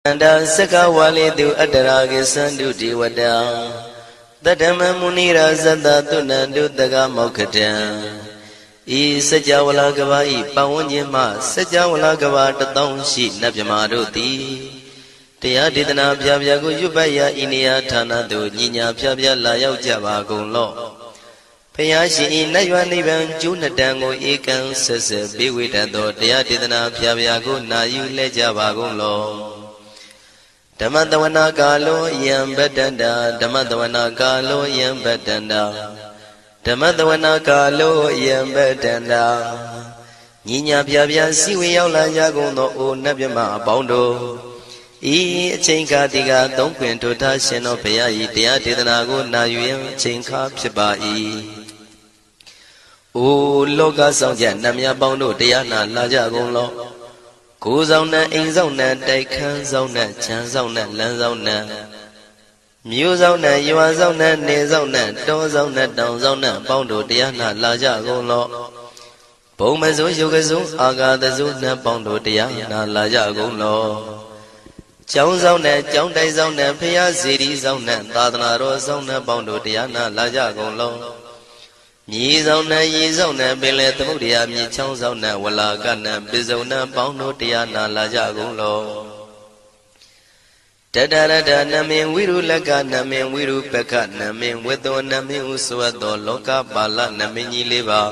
Anda sekawali tu adarage sandu diwada Tadama munira zanda tunandu daga maukata I sajawala gawa I pawanyama sajawala gawa tatong shi nabyamaroti Tia ditana pyabyagu yubaya iniya thana tu nyinya pyabya layau jaba gonglo Payashi inaywa niban junadango ikan sasa biwidado Tia ditana pyabyagu nayu le jaba gonglo Dhammadawana kalo yam badanda Dhammadawana kalo yam badanda Dhammadawana kalo yam badanda Nyinya pyabya siwe yaw la ya gong do o nabyama apaung do I achain kha tiga thong pwin thu tha shin do Bhaya yi Taya Dedana ko na yu yin achain kha phit pa I O loka saung jat namya paung do Taya na la ja gong lo Ko saung na in saung na tai khan saung na chan saung na lan saung na Myu saung na ywa saung na ne saung na taw saung na taung saung na paung do Taya na la ja gong lo Bong ma su yoga su agada su na paung do Taya na la ja gong lo Chong saung na chong tai saung na Phaya Siri saung na Tadana ro saung na paung do Taya na la ja gong lo Nyi saung na yi saung na Pele Thamudaya Myi chong saung na Wala ka na Pisaung na paung do Taya na la ja gong lo Tadarada namin viru laka namin viru peka namin wedo namin uswado loka pala namin nyi le ba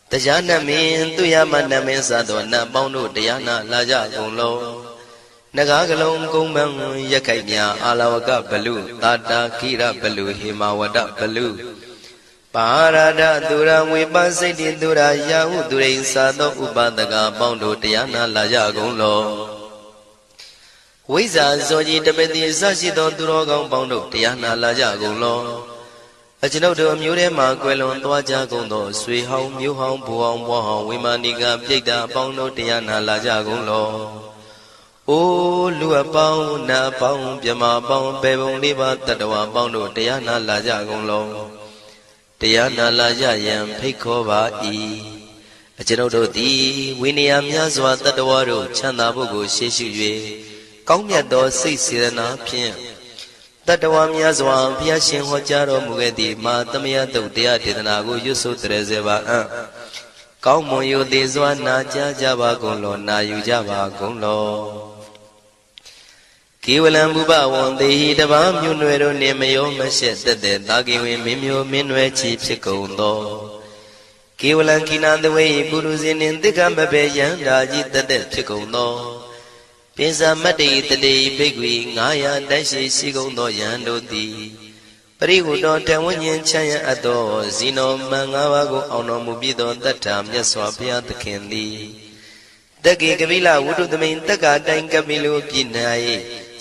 Taja namin tuyama namin sado na paung do Taya na la ja gong lo Naga galong kong bang yakai nya alawaka balu Tata kira balu himawada balu Parada dura wipasiti dura yahu durain sado upadaga paung do Taya na la ja gong lo Wisa soji tapeti sashi do duro gong paung do Taya na la ja gong lo Achinau do myu de ma kwai lon twa ja gong do Sui haung myu haung bu haung bwa haung Wimanika pyaita paung do Taya na la ja gong lo O lua paung na paung pyama paung pebong liba tatawa paung do Taya na la ja gong lo Taya na la ja yan phit kho ba I Achinau do ti Winiya mya swa tatawa do chanda bot ko shit shu yue Kaung myat do siat serana phyin Tatawa mya swa Bhaya Shin ho ja ro mu kae ti Ma Tamaya Tauk Taya Dedana ko yut so tere se ba Kaung mon yu te swa na ja ja ba gong lo Na yu ja ba gong lo Kiwalam buba won dehi taba myu nwe do ne mayo ma shet tat de ta ki win min myo min nwe chi phit gung do Kiwalam kina twe puru sin nin tikka ma pe yan da ji tat de phit gung do Pinsa matti tati bhikkhwi 500 tai shi shi gung do yan do ti Parihu do tan wan yin chan yan at do Zino man 5 pa ko aungတော်မူပြည့်သောတတ္ထာမြတ်စွာဘုရားသခင်သည် တက္ကေကပိလဝုဒ္ဓသမိန်တက္ကတိုင်ကပိလိုပြည့်၌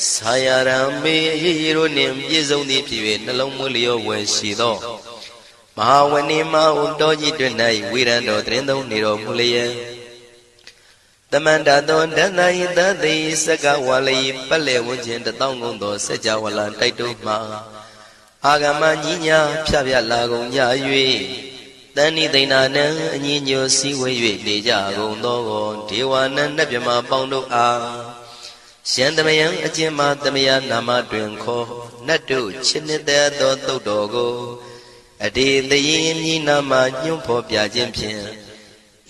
ဆာယရံမေရေရိုနှင့်ပြည့်စုံသည်ဖြစ်၍နှလုံးမွေးလျော်ဝယ်ရှိသောမဟာဝဏိမဟုတော်ကြီးတွင်၌ဝိရံတော်သတင်းသုံးနေတော်မူလျက်တမန္တသောဒန္တယိတသိစကဝါလိပတ်လေဝန်းကျင်1000ကုန်သောစัจ java လာတိုက်တို့မှအာဂမညီညာဖြပြလာကုန်ကြ၍တဏိသိဏနံအညီညွတ်စည်းဝေး၍နေကြကုန်သောဒေဝနံနတ်မြမပေါင်းတို့အားရှန္တမယံအကျဉ်းမှသမယနာမတွင်ခေါ်နတ်တို့ချစ်နှစ်သက်သောသုတ်တော်ကိုအတေတရင်မြည်နာမညွှန်းဖော်ပြခြင်းဖြင့်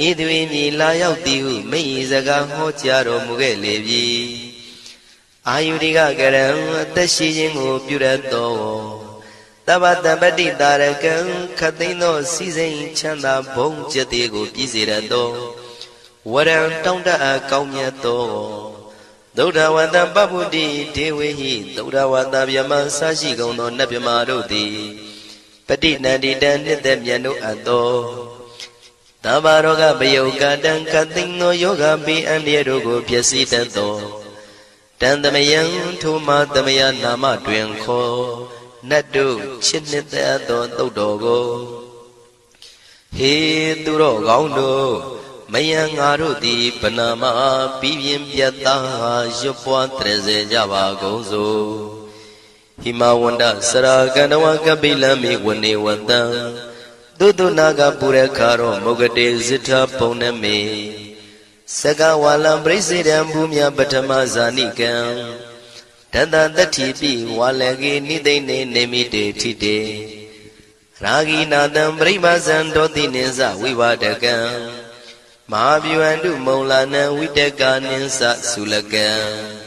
ဤသူ၏မြည်လာရောက်သည်ဟုမိ၏စကားဟောကြားတော်မူခဲ့လေပြီအာယုရိကကရံအသက်ရှိခြင်းကိုပြုရသောတပ္ပတပတ္တိတာရကံခတ်သိမ်းသောစီစိန်ချမ်းသာဘုံကျက်သေးကိုပြည့်စေရသောဝရံတောင်းတအပ်ကောင်းမြတ်သောသုဒ္ဓဝတ္တပပုတ္တိဒေဝေဟိသုဒ္ဓဝတ္တဗျမဆရှိကုန်သောနတ်ဗျမတို့သည်ပฏิနန္တိတံနှစ်သက်မြတ်တို့အပ်သောသဗ္ဗရောဂပယုကတံခတ်သိမ်းသောယောဂပိအန္တရာတို့ကိုပျက်စီးတတ်သောတံသမယံထိုမသမယနာမတွင်ခေါ်နတ်တို့ချစ်နှစ်သက်သောသုတ်တော်ကိုဟေသူတော်ကောင်းတို့မယံငါတို့သည်ဗနာမပြီးပြင်းပြတ်သားရွတ်ပွားတရစေကြပါကုန်စို့ဟိမဝန္ဒစရာကန္တဝကပိလမိဝနေဝတံသုတနာကပုရခါရောမုဂတေဇိထဘုံနမေ Saka walam presidam bumya patama zanikam Tata tatipi walagi nidene nemite tite Ragi nadam brahmazan doti ninsa vivadakam Mahabhyuandu maulana vidaka ninsa sulakam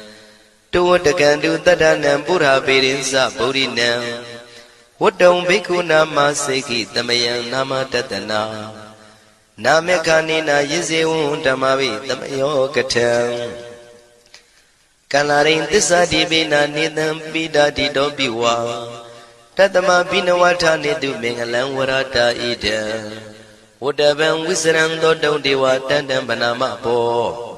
Tuwatakandu tadanam pura pirinsa bodhinam Wadam bhikkhu nama seki tamayam nama tatana Namekanina yizewun tamavi tamayo katam Kalarin tisadi bina nidam bidadi dobiwa Tatama binawata nidu mengalam warata ida Wadabam wisram dodam dewa tandam banama po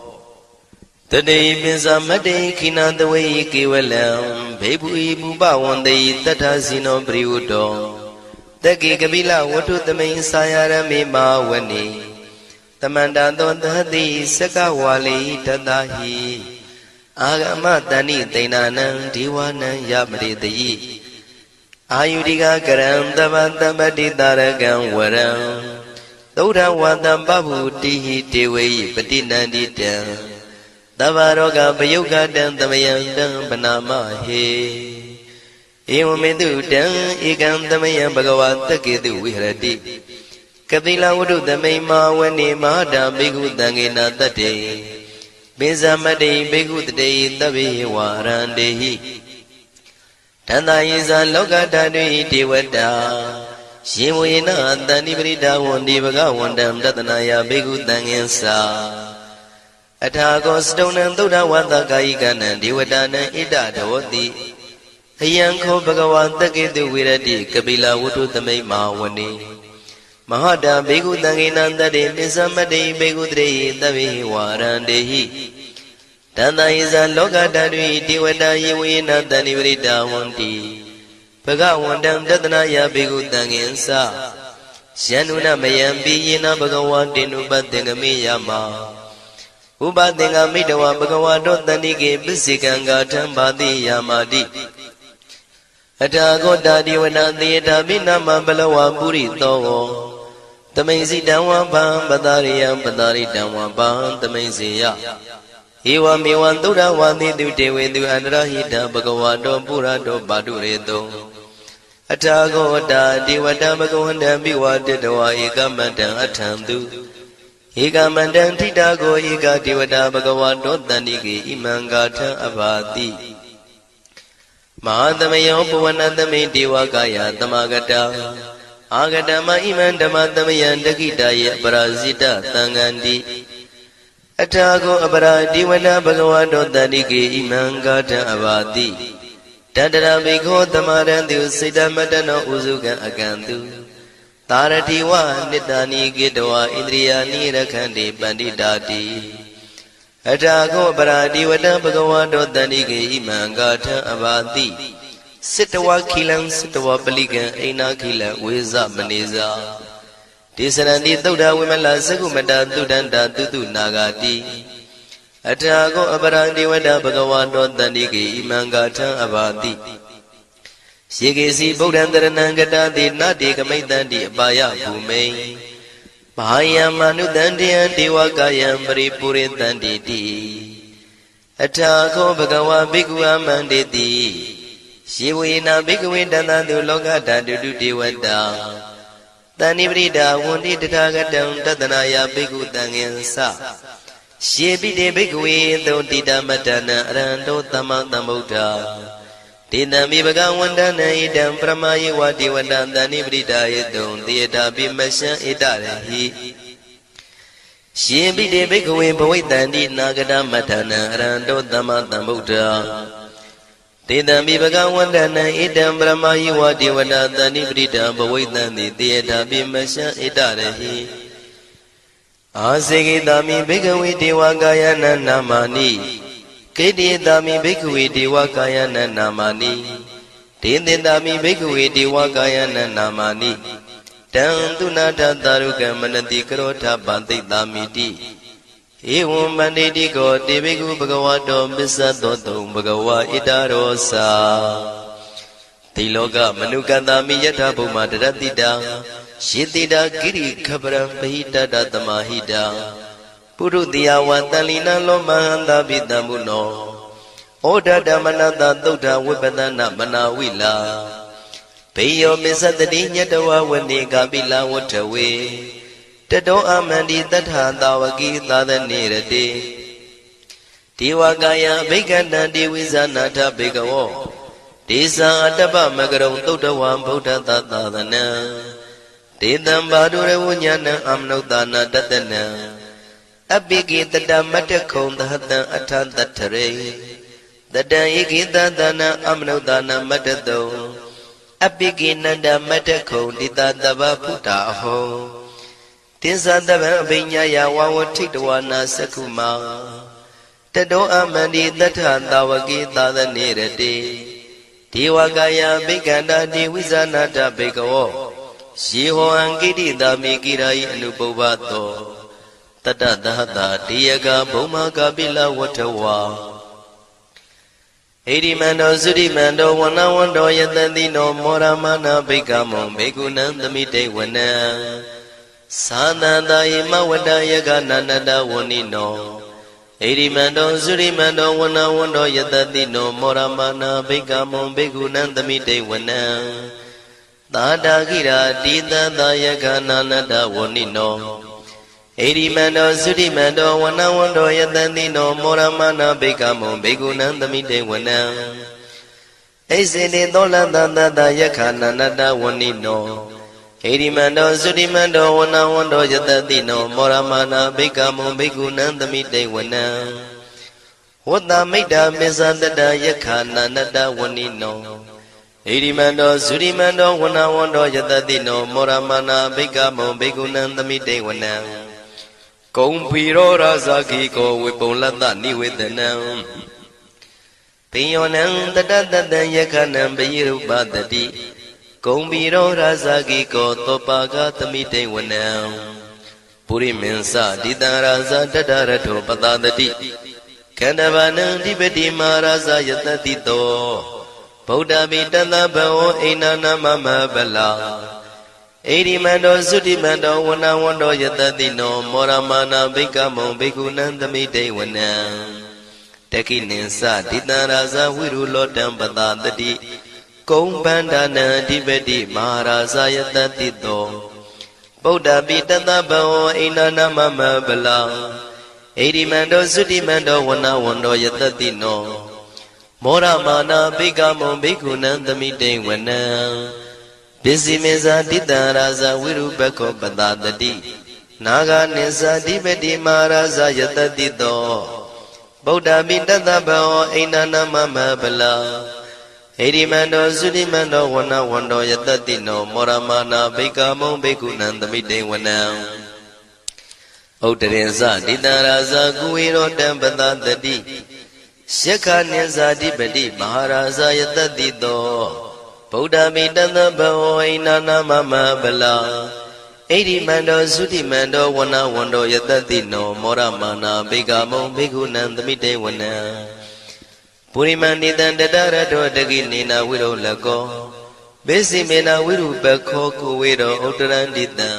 Tadei binsa madei kinandawai kiwalam Bebu ibu bawandai tatasino briudo Taki kabila watu tamay sayarami mawani Tamanda dondhati sakawali tadahi Agama tani tainanang diwanang yamritayi Ayudika karam tabati taragang waram Taura watam babu tihi tewayi patinandita Tavaroga payuga dang tamayang dang panamahe Ewamedu dang ikam tamayang bhagavata ketu vihrati Kapila wadu tamay mawani mahada bhikkhu tangena tate Binsamati bhikkhu tate tabi warandehi Tanda yisa loka tadui devata Shivuyena tani prita wandi bhagavandam tatanaya bhikkhu tangensa Athago stonam tuda vata kayikanam devatanam ita dhavati Ayanko bhagavata ketu virati kapila wadu tamay mawani Mahada bhikkhu tangena tate binsamati bhikkhu tate tabi warandehi Tanda yisa loka tadui devata yivuyena tani prita wandi Bhagavandam tatanaya bhikkhu tangensa Syanuna mayampi yena bhagavatinu patengami yama Upatenga midawa bhagavato tanike pisikanga tambati yamati Athago tadiwana theta binama balawa purito Tamaisi damwa pam padariyam padaritamwa pam tamaisiya Ewa mewan tura wandi devedu anrahita bhagavato purato padureto Athago tadiwata bhagavandam biwadetawa ekamandam athamdu Ekamandam titago eka devata bhagavato tanike imangata abhati Mahadamayo puvanatame devakaya tamagata Agatama imandamatamaya dakitaya parasita tangandi Athago apara devata bhagavato tanike imangata abhati Tadara bhikho tamarantu siddhamatano usukan akantu Taratiwa nitani gitawa indriyani rakhandi panditati Athago paradivata bhagavato tanike imangata abhati Sittawa khilam sittawa palikan aina khilam veza maneza Tisarandi tuddha vimala sakumata tuddhanta tutu nagati Athago aparadivata bhagavato tanike imangata abhati Shikesi Buddhantaranangata Nati Kamaitanti Abaya Bhume Mahaya Manutantiyan Devakayam Paripuritanti Athago Bhagava Bhikkhu Amanditi Shivuyena Bhikkhu Tantantu Lokatatu Devata Tanivrita Wundi Tathagatam Tatanaya Bhikkhu Tangensa Shivite Bhikkhu Dotita Matana Arando Tamatambuddha Tidami bhagavandana idam pramayi vati vadantani pritayadum tiyata bimasya itarehi Shibhite bhikkhuve bhavaitanti nagata matana arando tamatambuddha Tidami bhagavandana idam pramayi vati vadantani prita bhavaitanti tiyata bimasya itarehi Asekitami bhikkhuve devakayana namani Keditami bhikkhuve devakayana namani Tendendami bhikkhuve devakayana namani Tantunata taruka manati karota bantitamiti Evam banditi ko te bhikkhu bhagavato bissadoto bhagava itarosa Tiloka manukantami yatha bhuma daratita Shitita kiri khabram pahita tamahita ပုရုတိယဝတန်လီနံလောမဟန္တာပိတံဘုနောဩဒဓမ္မနတသုဒ္ဓဝိပဒနာမနာဝိလာဘေယောမစ္စတတိညတဝဝနေကာပိလဝထဝေတတောအမန္တိတထသာဝကိသာသနေရတိဒေဝကာယဘိက္ခန္တံဒေဝိဇာနာထဘေကဝောဒေဇာအတ္တပမကရုံသုဒ္ဓဝံဗုဒ္ဓသာသနံဒေတံဘာဒုရဝဉာဏံအမနုဿာနာတတနံအပိကိတတမတ္တခုံသဟတံအထတထရေတတံဧကိတသနာအမနုဿာနာမတ္တတုံအပိကိနန္ဒမတ္တခုံတိတတဗ္ဗဗုဒ္ဓအဟောတင်္စတဗံအဘိညာယဝဝထိတဝနာသက္ခုမာတတောအမန္တိတထသာဝကိသာသနေရတိဒေဝကာယဘိက္ခန္တာဒေဝိဇာနာတဘေကဝောယေဟောံကိတိတာမေကိရာယအနုပုဗ္ဗတောတတသဟတာတေယကဘုံမကပိလဝထဝါဣရိမန္တောသုရိမန္တောဝနဝန္တောယတတိနောမောရမနာဘိက္ခမောဘေကုဏံသမိတေဝနံသာသန္တာယမဝတ္တယကနန္တဝဏိနောဣရိမန္တောသုရိမန္တောဝနဝန္တောယတတိနောမောရမနာဘိက္ခမောဘေကုဏံသမိတေဝနံသာတာကိရာတိတသယကနန္တဝဏိနောဣရိမန္တောသုရိမန္တောဝနဝန္တောယတတိနောမောရမနာဘိက္ခမောဘေကုဏံသမိတေဝနံဣစေတိသောလတသတယခနန္တဝဏိနောဣရိမန္တောသုရိမန္တောဝနဝန္တောယတတိနောမောရမနာဘိက္ခမောဘေကုဏံသမိတေဝနံဝတ္တမိတ္တမေဇတတယခနန္တဝဏိနောဣရိမန္တောသုရိမန္တောဝနဝန္တောယတတိနောမောရမနာဘိက္ခမောဘေကုဏံသမိတေဝနံကုံဖီရောရာဇာခိကောဝေပုံလတ္တနိဝေဒနံပိယောနံတတတတံယခနံပယိရုပတတိကုံဖီရောရာဇာခိကောသောပါကသမိတေဝနံပုရိမင်းစဒိတံရာဇာတတရထောပတတတိခန္ဓဗာနံဓိပတိမာရာဇာယတတိတောဗုဒ္ဓပိတသဗ္ဗဝောအိနာနာမမဗလာဣရိမန္တောသုတိမန္တောဝနဝန္တောယတတိနောမောရမနာဘိက္ခမောဘေကုဏံသမိတေဝနံတခိနိသဒိတံရာဇဝိရုလောတံပတတတိကုံဗန္ဒနာအဓိပတိမဟာရာဇယတတိတောဗုဒ္ဓပိတသဗ္ဗဝောအိနာနာမမဗလာဣရိမန္တောသုတိမန္တောဝနဝန္တောယတတိနောမောရမနာဘိက္ခမောဘေကုဏံသမိတေဝနံပစ္စည်းမေဇာတိတံရာဇဝိရုပခောပတတတိနာဂနိသဓိပတိမဟာရာဇယတတိတောဗုဒ္ဓပိတသဗ္ဗဝောအိနာနာမမဗလာဣရိမန္တောသုတိမန္တောဝနဝန္တောယတတိနောမောရမနာဘိက္ခမောဘေကုဏံသမိတေဝနံဥတ္တရင်ဇဒိတံရာဇကုဝေရောတံပတတတိယက္ခနိသဓိပတိမဟာရာဇယတတိတောဗုဒ္ဓမိတသဗ္ဗဝောအိနာနာမမဗလာဣရိမန္တောသုတိမန္တောဝနဝန္တောယတတိနောမောရမနာဘိက္ခမောဘေကုဏံသမိတေဝနံပုရိမန္တိတံတတရတောတကိနေနာဝိရုလကောဘေစီမေနာဝိရုပခောကုဝေရောဥတ္တရန္တိတံ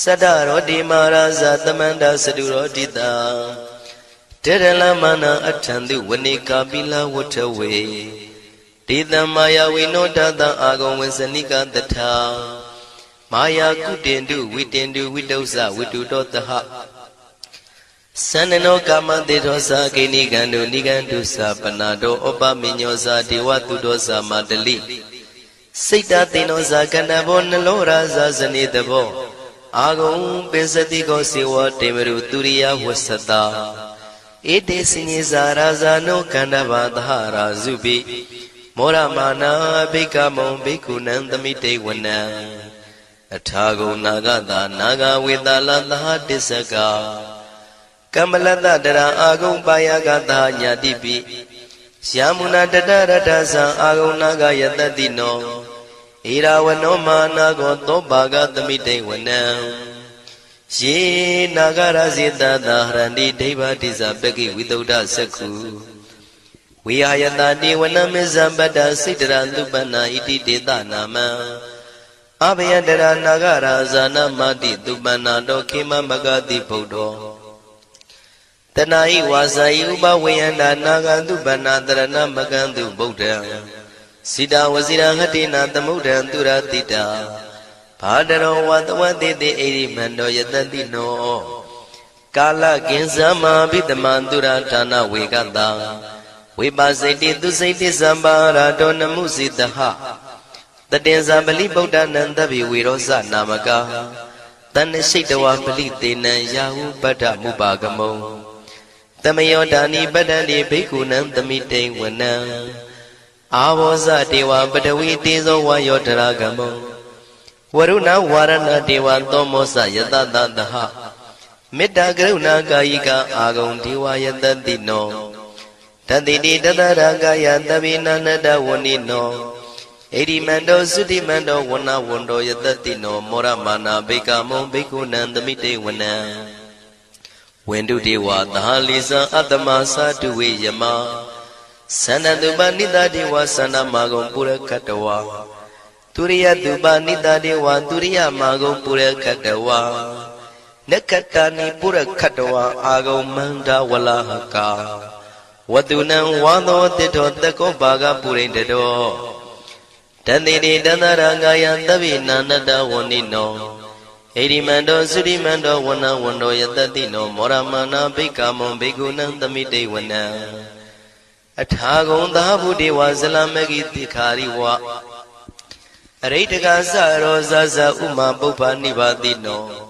သတ္တရောတိမာရာဇသမန္တသတုရောတိတံတေရလမနာအထံတုဝနေကာပိလဝထဝေဒေတံမာယာဝိနောတတံအာဂုံဝေစနိကတထာမာယာကုတင်တုဝိတင်တုဝိတုဇဝိတုတောတဟသန္နနောကာမတေသောသာကိနိကံတုနိကံတုသာပနာတောဩပမိညောသာဒေဝတုတောသာမတလိစိတ်တသေနောသာကန္တဘောနလောရာဇာဇနေတဘောအာဂုံပိစတိကောစေဝတေမရုသူရိယဝဆတာဧတေစိညေဇာရာဇာနောကန္တဘာသဟရာဇုပိမောရမနာဘိက္ခမောဘေကုဏံသမိတေဝနံအထာဂုံနာဂတာနာဂဝေတလသဟတစ္စကကမ္မလတတရာအာဂုံပါယကတာညာတိပိယမုနာတတရတ္ထသံအာဂုံနာဂယတတိနောဣရာဝနောမာနာကောသောဘာဂသမိတေဝနံယေနာဂရဇေတသာဟရန္တိဒိဗ္ဗတိဇပကိဝိသုဒ္ဓသက္ခုဝိဟာယတတိဝနမေဇံပတ္တစိတ္တရသုပန္နာဣတိတေသနာမံအဘယတရနာဂရာဇာနမတိသုပန္နာတောခေမမဂတိဗုဒ္ဓော Tanai wasai uba wayanda nagandu banadarana magandu Buddha Sida wasira hatina tamuda duratita Padaro watawati de eri mando yatadino Kala ginsama bidamandura tana weganda Wibasiti tu siti sambara dona musitaha Tadenza bali Buddha nandabi wirosa namaka Tane shitawa bali tena yahu pada mubagamo Tamayodani badani bhikkhunan tamite wana Avosa dewa badawi tezo vayodaragamo Varuna varana dewa tomosa yatadadaha Metta karuna kayika agam dewa yatadino Taditi tadaragaya tavinanada vanino Edi mando sudi mando wana wando yatadino Moramana bhikamo bhikkhunan tamite wana Wendu dewa tahalisa atamasa duwe yama Sanatuba nida dewa sana magam pura katawa Turiya duba nida dewa turiya magam pura katawa Nakatani pura katawa agam manda walahaka Wadunan wado tito tako baga purindado Tandiri dandarangaya tabi nanada wanino Edi mando sudi mando wana wando yatadino Moramana bhikamo bhikkhunan tamite wana Athagon dahabu dewa zalamagi tikhari wa Aritaka sarosa sa uma bhupa nibadino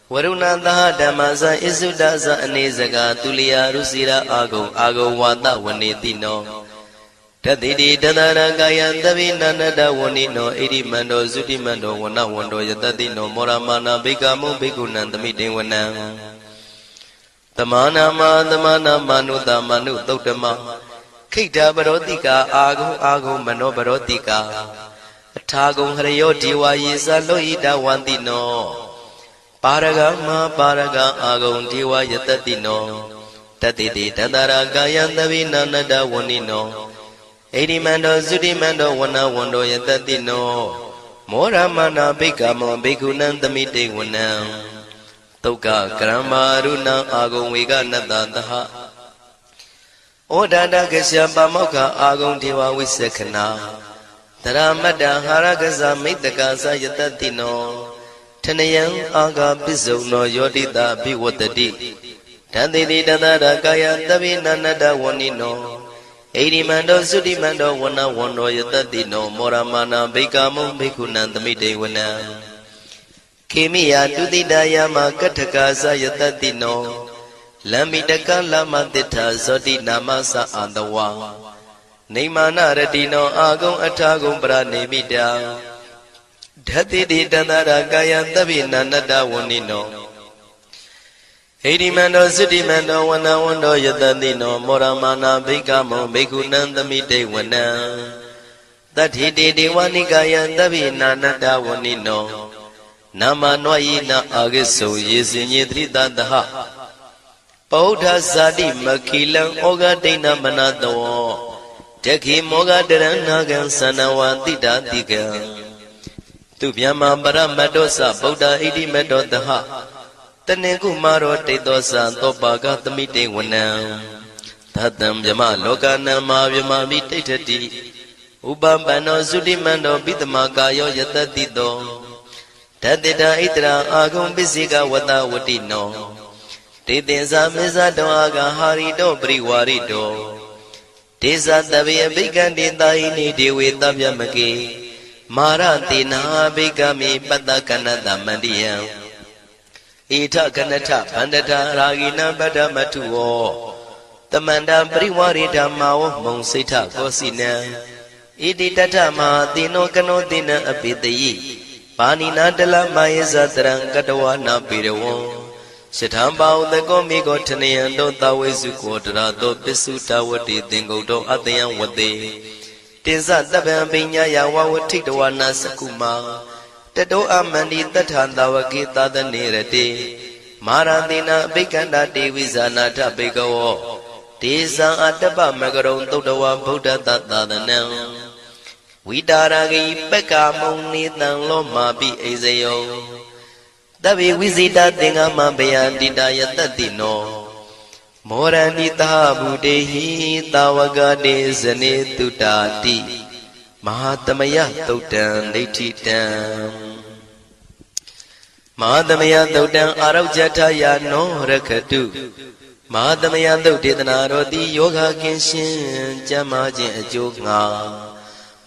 Varuna daha dhamasa isudasa anesaga tuliya rusira agom wata wanetino Tadidi tadaragaya tavinanada wanino Edi mando sudi mando wana wando yatadino Moramana bhikamo bhikkhunan tamite wana Tamana manuta manu tautama Kita barotika agum mano barotika Athagum harayo dewa yesa lohita wantino Paraga agum dewa yatadino Tadidi tadaragaya tavinanada wanino Edi mando sudi mando wana wando yatadino Moramana bhikamo bhikkhunan tamite wana Tuka kramaruna agum vega nadadaha Odada kasya pamoka agum dewa visakhana Dharamada harakasa mittakasa yatadino Thanayam aga pisuno yodita bhivatati Tandidi tadaragaya tavinanada wanino Edi mando sudi mando wana wando yatadino Moramana bhikamo bhikkhunan tamite wana Kemiya tudidaya ma kathakasa yatadino Lamitaka lama titha zoti namasa andawa Neimana radino agam athagam pranimita Dhatidi tadaragaya tavinanada wanino Edi mando sudi mando wana wando yatadino Moramana bhikamo bhikkhunan tamite wana Tathiti dewanikaya tavinanada wanino Nama noyina agiso yesinye tridadaha Paudha zadi makilang oga dina manado Jaki moga deranagan sanawati datiga Tubhyama paramadosa Buddha idi medodaha Taneku maro tedosa topaga tamite wana Tatam yama lokana ma vyama vititati Ubambano sudimando bitamakayo yatatito Tadita itra agum bisika wata watino Titinsa misado aga harito priwarito Tisa tabi abhikandi taini dewe tabyamaki Maratina abhikami patakanata mandiya Ita kanata pandata ragina padamatuo Tamanda priwarita mao monsita kosina Iti tata ma tino kano tina apitayi Panina dala mayesa terang katawana pirawo Sithambao theko miko thanayando tawesu kodarato pisuta wati tingoto atayan wate Tinsa taban pinya yawa watitawana sakuma Tato amandi tathandawaki tadanirate Marantina bhikanda devizana tapikawo Tisa atapa magaron totawa buddha tatadanam Vidaragi peka muni tang loma bi ezeyo Tabi visita tinga mabaya didaya tatino မောရဏိတာဘုဒေဟိတာဝကတေဇနေတုတာတိမဟာသမယသုတ်တံဒိဋ္ဌိတံမဟာသမယသုတ်တံအာရောဇထယာနောရခတုမဟာသမယသုတ်ဒေသနာတော်သည်ယောဂကင်းရှင်းကျမ်းမာခြင်းအကျိုးငှာ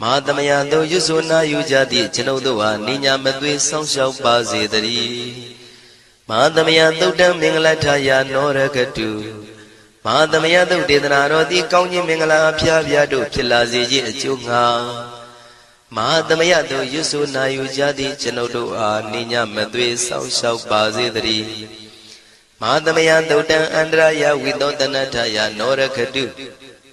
မဟာသမယသို့ရွတ်ဆိုနာယူကြသည့်ကျွန်ုပ်တို့ဟာနိညာမသွေဆောင်းလျှောက်ပါစေတည်းမဟာသမယသုတ်တံမင်္ဂလထယာနောရခတုမဟာသမယသုတ်ဒေသနာတော်သည်ကောင်းခြင်းမင်္ဂလာအဖျားဖျားတို့ဖြစ်လာစေခြင်းအကျိုးငှာမဟာသမယသို့ရွတ်ဆိုနာယူကြသည့်ကျွန်ုပ်တို့အားနိညာမသွေဆောင်းလျှောက်ပါစေတည်းမဟာသမယသုတ်တံအန္တရာယဝိသောတနထယာနောရခတု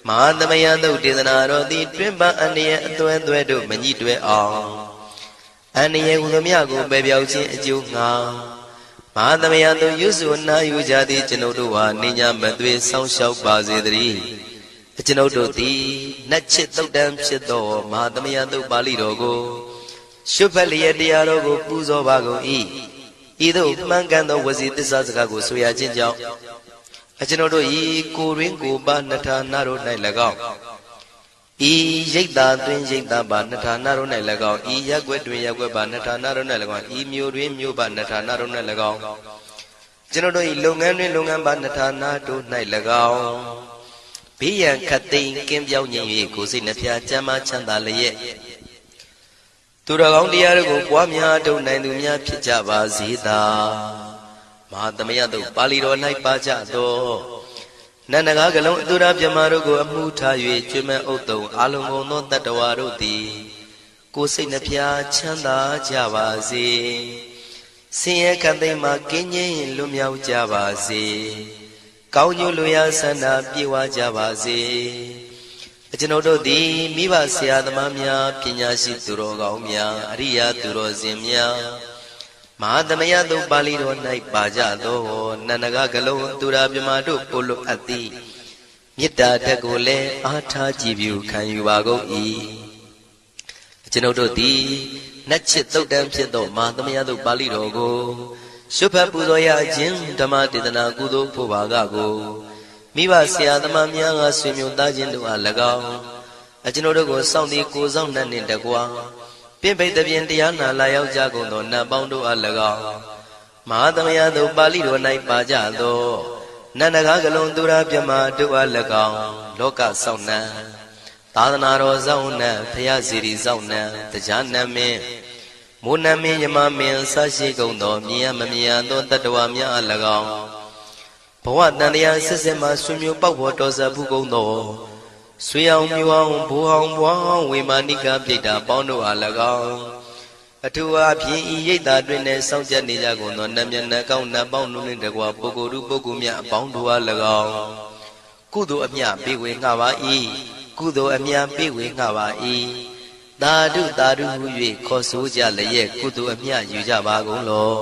မဟာသမယသုတ်ဒေသနာတော်သည်တွင်ပန်းအန္တရာယ်အသွဲသွဲတို့မညှိတွဲအောင်အန္တရာယ်ဟူသည်များကိုပယ်ပြောက်ခြင်းအကျိုးငှာမဟာသမယသို့ရွတ်ဆိုနာယူကြသည့်ကျွန်ုပ်တို့ဟာနိညာမသွေဆောင်းလျှောက်ပါစေတည်းကျွန်ုပ်တို့သည်နတ်ချစ်သုတ်တံဖြစ်သောမဟာသမယသုတ်ပါဠိတော်ကိုရှုဖတ်လျက်တရားတော်ကိုပူဇော်ပါကုန်၏ဤသို့မှန်ကန်သောဝစီသစ္စာစကားကိုဆိုရခြင်းကြောင့်ကျွန်ုပ်တို့ဤကိုရင်းကိုပါနှထာနာတို့၌၎င်းဤရိတ်တာတွင်ရိတ်တာပါနှထာနာတို့၌၎င်းဤရက်ွက်တွင်ရက်ွက်ပါနှထာနာတို့၌၎င်းဤမျိုးတွင်မျိုးပါနှထာနာတို့၌၎င်းကျွန်ုပ်တို့ဤလုပ်ငန်းတွင်လုပ်ငန်းပါနှထာနာတို့၌၎င်းဘေးရန်ခတ်သိမ်းကင်းပြောင်းခြင်း၍ကိုယ်စိတ်နှဖျားချမ်းသာချမ်းသာလျက်သူတော်ကောင်းတရားတို့ကိုပွားများထုတ်နိုင်သူများဖြစ်ကြပါစေသာမဟာသမယသုတ်ပါဠိတော်၌ပါကြသောနန္ဒကားကလုံးအတုရပြမတို့ကိုအမှုထား၍ကျွမ်းမဲ့ဥတုံအာလုံကုန်သောတတ္တဝါတို့သည်ကိုယ်စိတ်နှဖျားချမ်းသာကြပါစေဆင်းရဲခတ်သိမ်းမှကင်းငြိမ်းလွတ်မြောက်ကြပါစေကောင်းကျိုးလိုရာဆန္ဒပြေဝကြပါစေကျွန်ုပ်တို့သည်မိဘဆရာသမားများပညာရှိသူတော်ကောင်းများအရိယာသူတော်စင်များမဟာသမယသုတ်ပါဠိတော်၌ပါကြသောနန္ဒကကလုံးသူရာပြမတို့ပို့လို့အပ်သည်မေတ္တာဓာတ်ကိုလည်းအားထားကြည်ပြုခံယူပါကုန်၏ကျွန်ုပ်တို့သည်နတ်ချစ်သုတ်တံဖြစ်သောမဟာသမယသုတ်ပါဠိတော်ကိုရှုဖတ်ပူဇော်ရခြင်းဓမ္မဒေသနာကုသိုလ်ဖို့ပါကကိုမိဘဆရာသမားများကဆွေမျိုးသားချင်းတို့အား၎င်းကျွန်ုပ်တို့ကိုစောင့်တည်ကိုဆောင်နှံ့နှင့်တကွာပြင့်ပိတ်သဖြင့်တရားနာလာရောက်ကြကုန်သောနတ်ပေါင်းတို့အား၎င်းမဟာသမယသို့ပါဠိတော်၌ပါကြသောနန္ဒကားကလုံးသူရာပြမတို့အား၎င်းလောကဆောင်နှံသာသနာတော်ဆောင်နှံဖရာစီရီဆောင်နှံတရားနမင်းမိုးနမင်းယမမင်းဆရှိကုန်သောမြင်ရမမြင်ရသောတတ္တဝါများအား၎င်းဘဝတန်တရားဆက်ဆက်မှဆွေမျိုးပေါက်ဖို့တော်စပ်ဘူးကုန်သောဆွေအောင်မျိုးအောင်ဘိုးအောင်ဘွားအောင်ဝေမာနိကပြိတ္တာပေါင်းတို့အား၎င်းအထူးအားဖြင့်ဤရိတ်တာတွင်လည်းစောင့်ကြနေကြကုန်သောနတ်မြတ်နတ်ကောင်းနတ်ပေါင်းတို့နှင့်တကွာပုဂ္ဂိုလ်တို့ပုဂ္ဂိုလ်များအပေါင်းတို့အား၎င်းကုသိုလ်အမြပေးဝေငှပါ၏ကုသိုလ်အမြပေးဝေငှပါ၏သာဓုသာဓုဟု၍ခေါ်ဆိုကြလျက်ကုသိုလ်အမြယူကြပါကုန်လော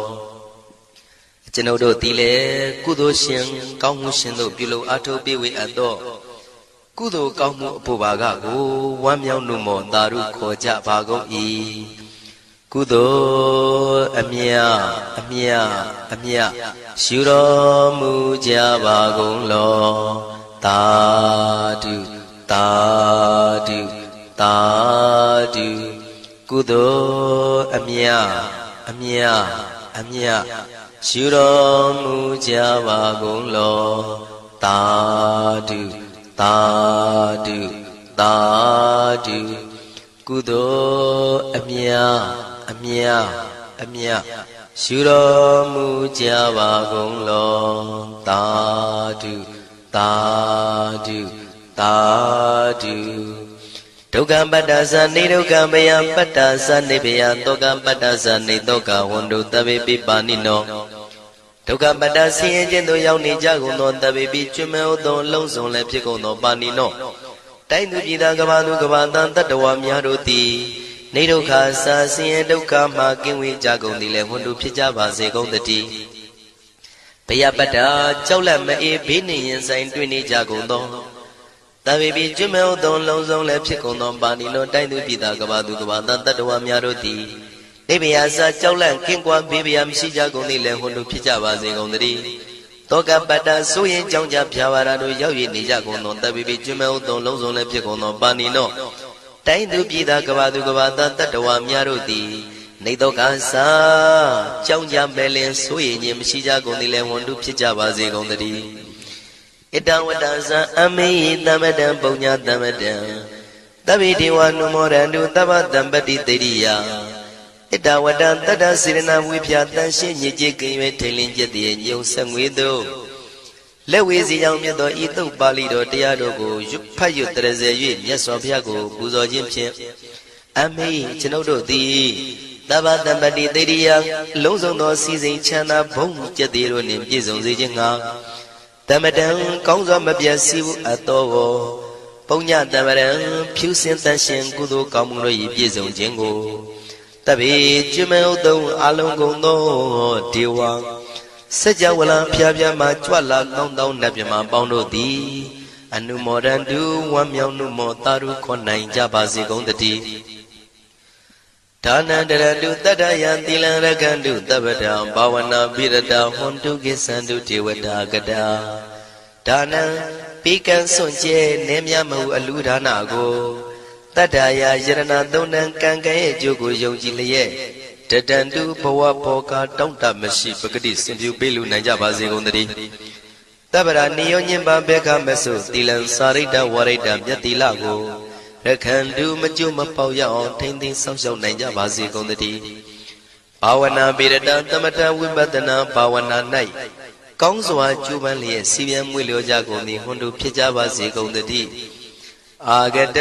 ကျွန်ုပ်တို့သည်လည်းကုသိုလ်ရှင်ကောင်းမှုရှင်တို့ပြုလို့အားထုတ်ပေးဝေအပ်သောကုသိုလ်ကောင်းမှုအဖို့ပါကကိုဝမ်းမြောက်နှုတ်မောသာဓုခေါ်ကြပါကုန်၏ကုသိုလ်အမြအမြအမြရှုတော်မူကြပါကုန်လောသာဓုသာဓုသာဓုကုသိုလ်အမြအမြအမြရှုတော်မူကြပါကုန်လောသာဓုသာဓုသာဓုကုသိုလ်အမြအမြအမြရှုတော်မူကြပါကုန်လောသာဓုသာဓုသာဓုဒုက္ခပတ္တသနေဒုက္ခမယပတ္တသနေဘယတောကပတ္တသနေတောကဝန္တုတဗေပိပါဏိနောဒုက္ခပတ္တဆင်းရဲခြင်းသို့ရောက်နေကြကုန်သောတဗေပိကျွမ်းမဲ့သောအလုံးစုံလည်းဖြစ်ကုန်သောပါဏိနောတိုင်းသူပြည်သားကဘာသူကဘာတန်တတ္တဝါများတို့သည်နေဒုက္ခစာဆင်းရဲဒုက္ခမှကင်းဝေးကြကုန်သည်လည်းဝန္တုဖြစ်ကြပါစေကုန်သတည်းဘယပတ္တကြောက်လန့်မအေးဘေးနှင့်ရင်ဆိုင်တွေ့နေကြကုန်သောတဗေပိကျွမ်းမဲ့သောလုံးစုံလည်းဖြစ်ကုန်သောပါဏိနောတိုင်းသူပြည်သားကဘာသူကဘာတန်တတ္တဝါများတို့သည်နေဘယစာကြောက်လန့်ကင်းကွာဘေးဘယမရှိကြကုန်သည်လည်းဝန္တုဖြစ်ကြပါစေကုန်သတည်း တောကပတ္တဆိုရင်ကြောင့်ကြဖြာပါရာတို့ရောက်ရနေကြကုန်သောတပ်ပိပိကျွမ်းမဲ့ဥသောလုံးစုံလည်းဖြစ်ကုန်သောပါဏိနောတိုင်းသူပြည်သားကဘာသူကဘာသားတတ္တဝါများတို့သည်နေတော့ကစားကြောင့်ကြမဲ့လင်ဆိုရင်ခြင်းမရှိကြကုန်သည်လည်းဝန်တုဖြစ်ကြပါစေကုန်သတည်းဣတံဝတ္တဇံအမေဟိသမတံပုညသမတံသဗ္ဗေဒေဝနုမောရန္တုသဗ္ဗတံပတိတေရိယဣတဝတ္တတတ္တစေရနာဝိဖြာတန်ရှင်းညစ်ကြေးကင်၍ထိန်လင်းကျက်တည်းညုံဆက်ငွေတို့လက်ဝေစီကြောင့်မြတ်သောဤသုတ်ပါဠိတော်တရားတို့ကိုဖတ်ရွတ်တရစေ၍မြတ်စွာဘုရားကိုပူဇော်ခြင်းဖြင့်အမေကျွန်ုပ်တို့သည်သဗ္ဗတံပတိတေရိယလုံးစုံသောစီစဉ်ချမ်းသာဘုံကျက်တည်းတို့နှင့်ပြည့်စုံစေခြင်းငှာတမတံကောင်းစွာမပြတ်စည်းဘူးအတော်ကိုပုညတမရံဖြူစင်တန်ရှင်ကုသိုလ်ကောင်းမှုတို့၏ပြည့်စုံခြင်းကိုတပိကျွမ်းမဲ့ဥသုံးအလုံးကုန်သောဒေဝစัจ java လံဖျားဖျားမှကြွလာကောင်းသောနတ်မြမပေါင်းတို့သည်အနုမောဒန္တုဝမ်းမြောက်နုမောတာရုခွန်နိုင်ကြပါစေကုန်တည်းဒါနန္တရတုတတ္တယံသီလံရကန္တုသဗ္ဗတံဘာဝနာပိရတဟွန်တုကိသန္တုဒေဝတာကတာဒါနံပိကံစွန့်ကျဲနေမြမဟုအလူဒါနကိုတတ္တယာယရဏသုံးတန်ကံကံရဲ့အကျိုးကိုယုံကြည်လျက်တတန်တုဘဝဘောကတောင့်တမရှိပဂတိစင်ပြုပေးလူနိုင်ကြပါစေကုန်သတည်းတပ္ပရာနိယောညင်ပဘေခမဆုသီလံစာရိတ္တဝရိတ္တမြတ်တိလကိုရခန္တုမကျွမပေါရအောင်ထိမ့်သိမ်းဆောက်ရှောက်နိုင်ကြပါစေကုန်သတည်းဘာဝနာပိရတသမထဝိပဿနာဘာဝနာ၌ကောင်းစွာကျူးပန်းလျက်စီပြန်မွေလျောကြကုန်သည်ဟွန်တို့ဖြစ်ကြပါစေကုန်သတည်းအာဂတ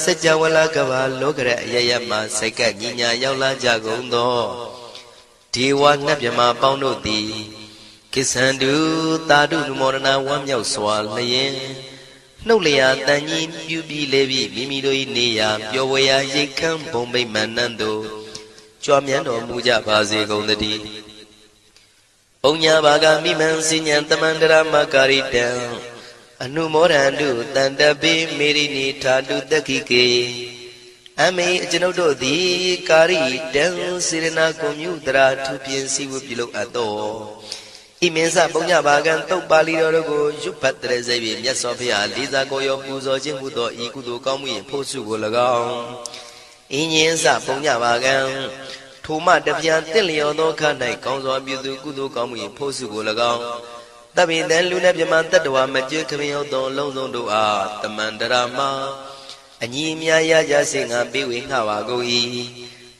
စัจ java လကဘာလောကရအယယမစိတ်ကညီညာရောက်လာကြကုန်သောဒေဝနတ်မြမပေါင်းတို့သည်ကိသန္တုသာဓုနုမောဒနာဝမ်းမြောက်စွာလျင်နှုတ်လျာတန်ကြီးပြုပြီးလေပြီးမိမိတို့၏နေရာပျော်ဝေရာရိတ်ခမ်းဘုံမိတ်မန္နန်တို့ကြွားမြန်းတော်မူကြပါစေကုန်သတည်းဘုံညာဘာကမိမံစဉ္ဉံတမန္တရမကာရိတံအနုမောဒန္တုတန္တပိမေရိနိထာတုတက္ခိကေအမေကျွန်ုပ်တို့သည်ကာရိတံစေရနာကွန်မြူတရာထူပြင်းစည်းဝပြုလုပ်အပ်သောဣမင်းစဘုံညာဘာကံတုတ်ပါဠိတော်တို့ကိုရွတ်ဖတ်တဲ့စေပြီးမြတ်စွာဘုရားလေးစားကိုရောပူဇော်ခြင်းမှုသောဤကုသိုလ်ကောင်းမှု၏ဖို့စုကို၎င်းအင်းရင်စဘုံညာဘာကံထိုမှတပြားတင့်လျော်သောခ၌ကောင်းစွာပြုသူကုသိုလ်ကောင်းမှု၏ဖို့စုကို၎င်းတပိတံလူနဲ့မြမတတ္တဝါမကျွခမယောသောလုံးစုံတို့အားတမန္တရာမအညီအမြရကြစေငါပေးဝေငှပါကုန်၏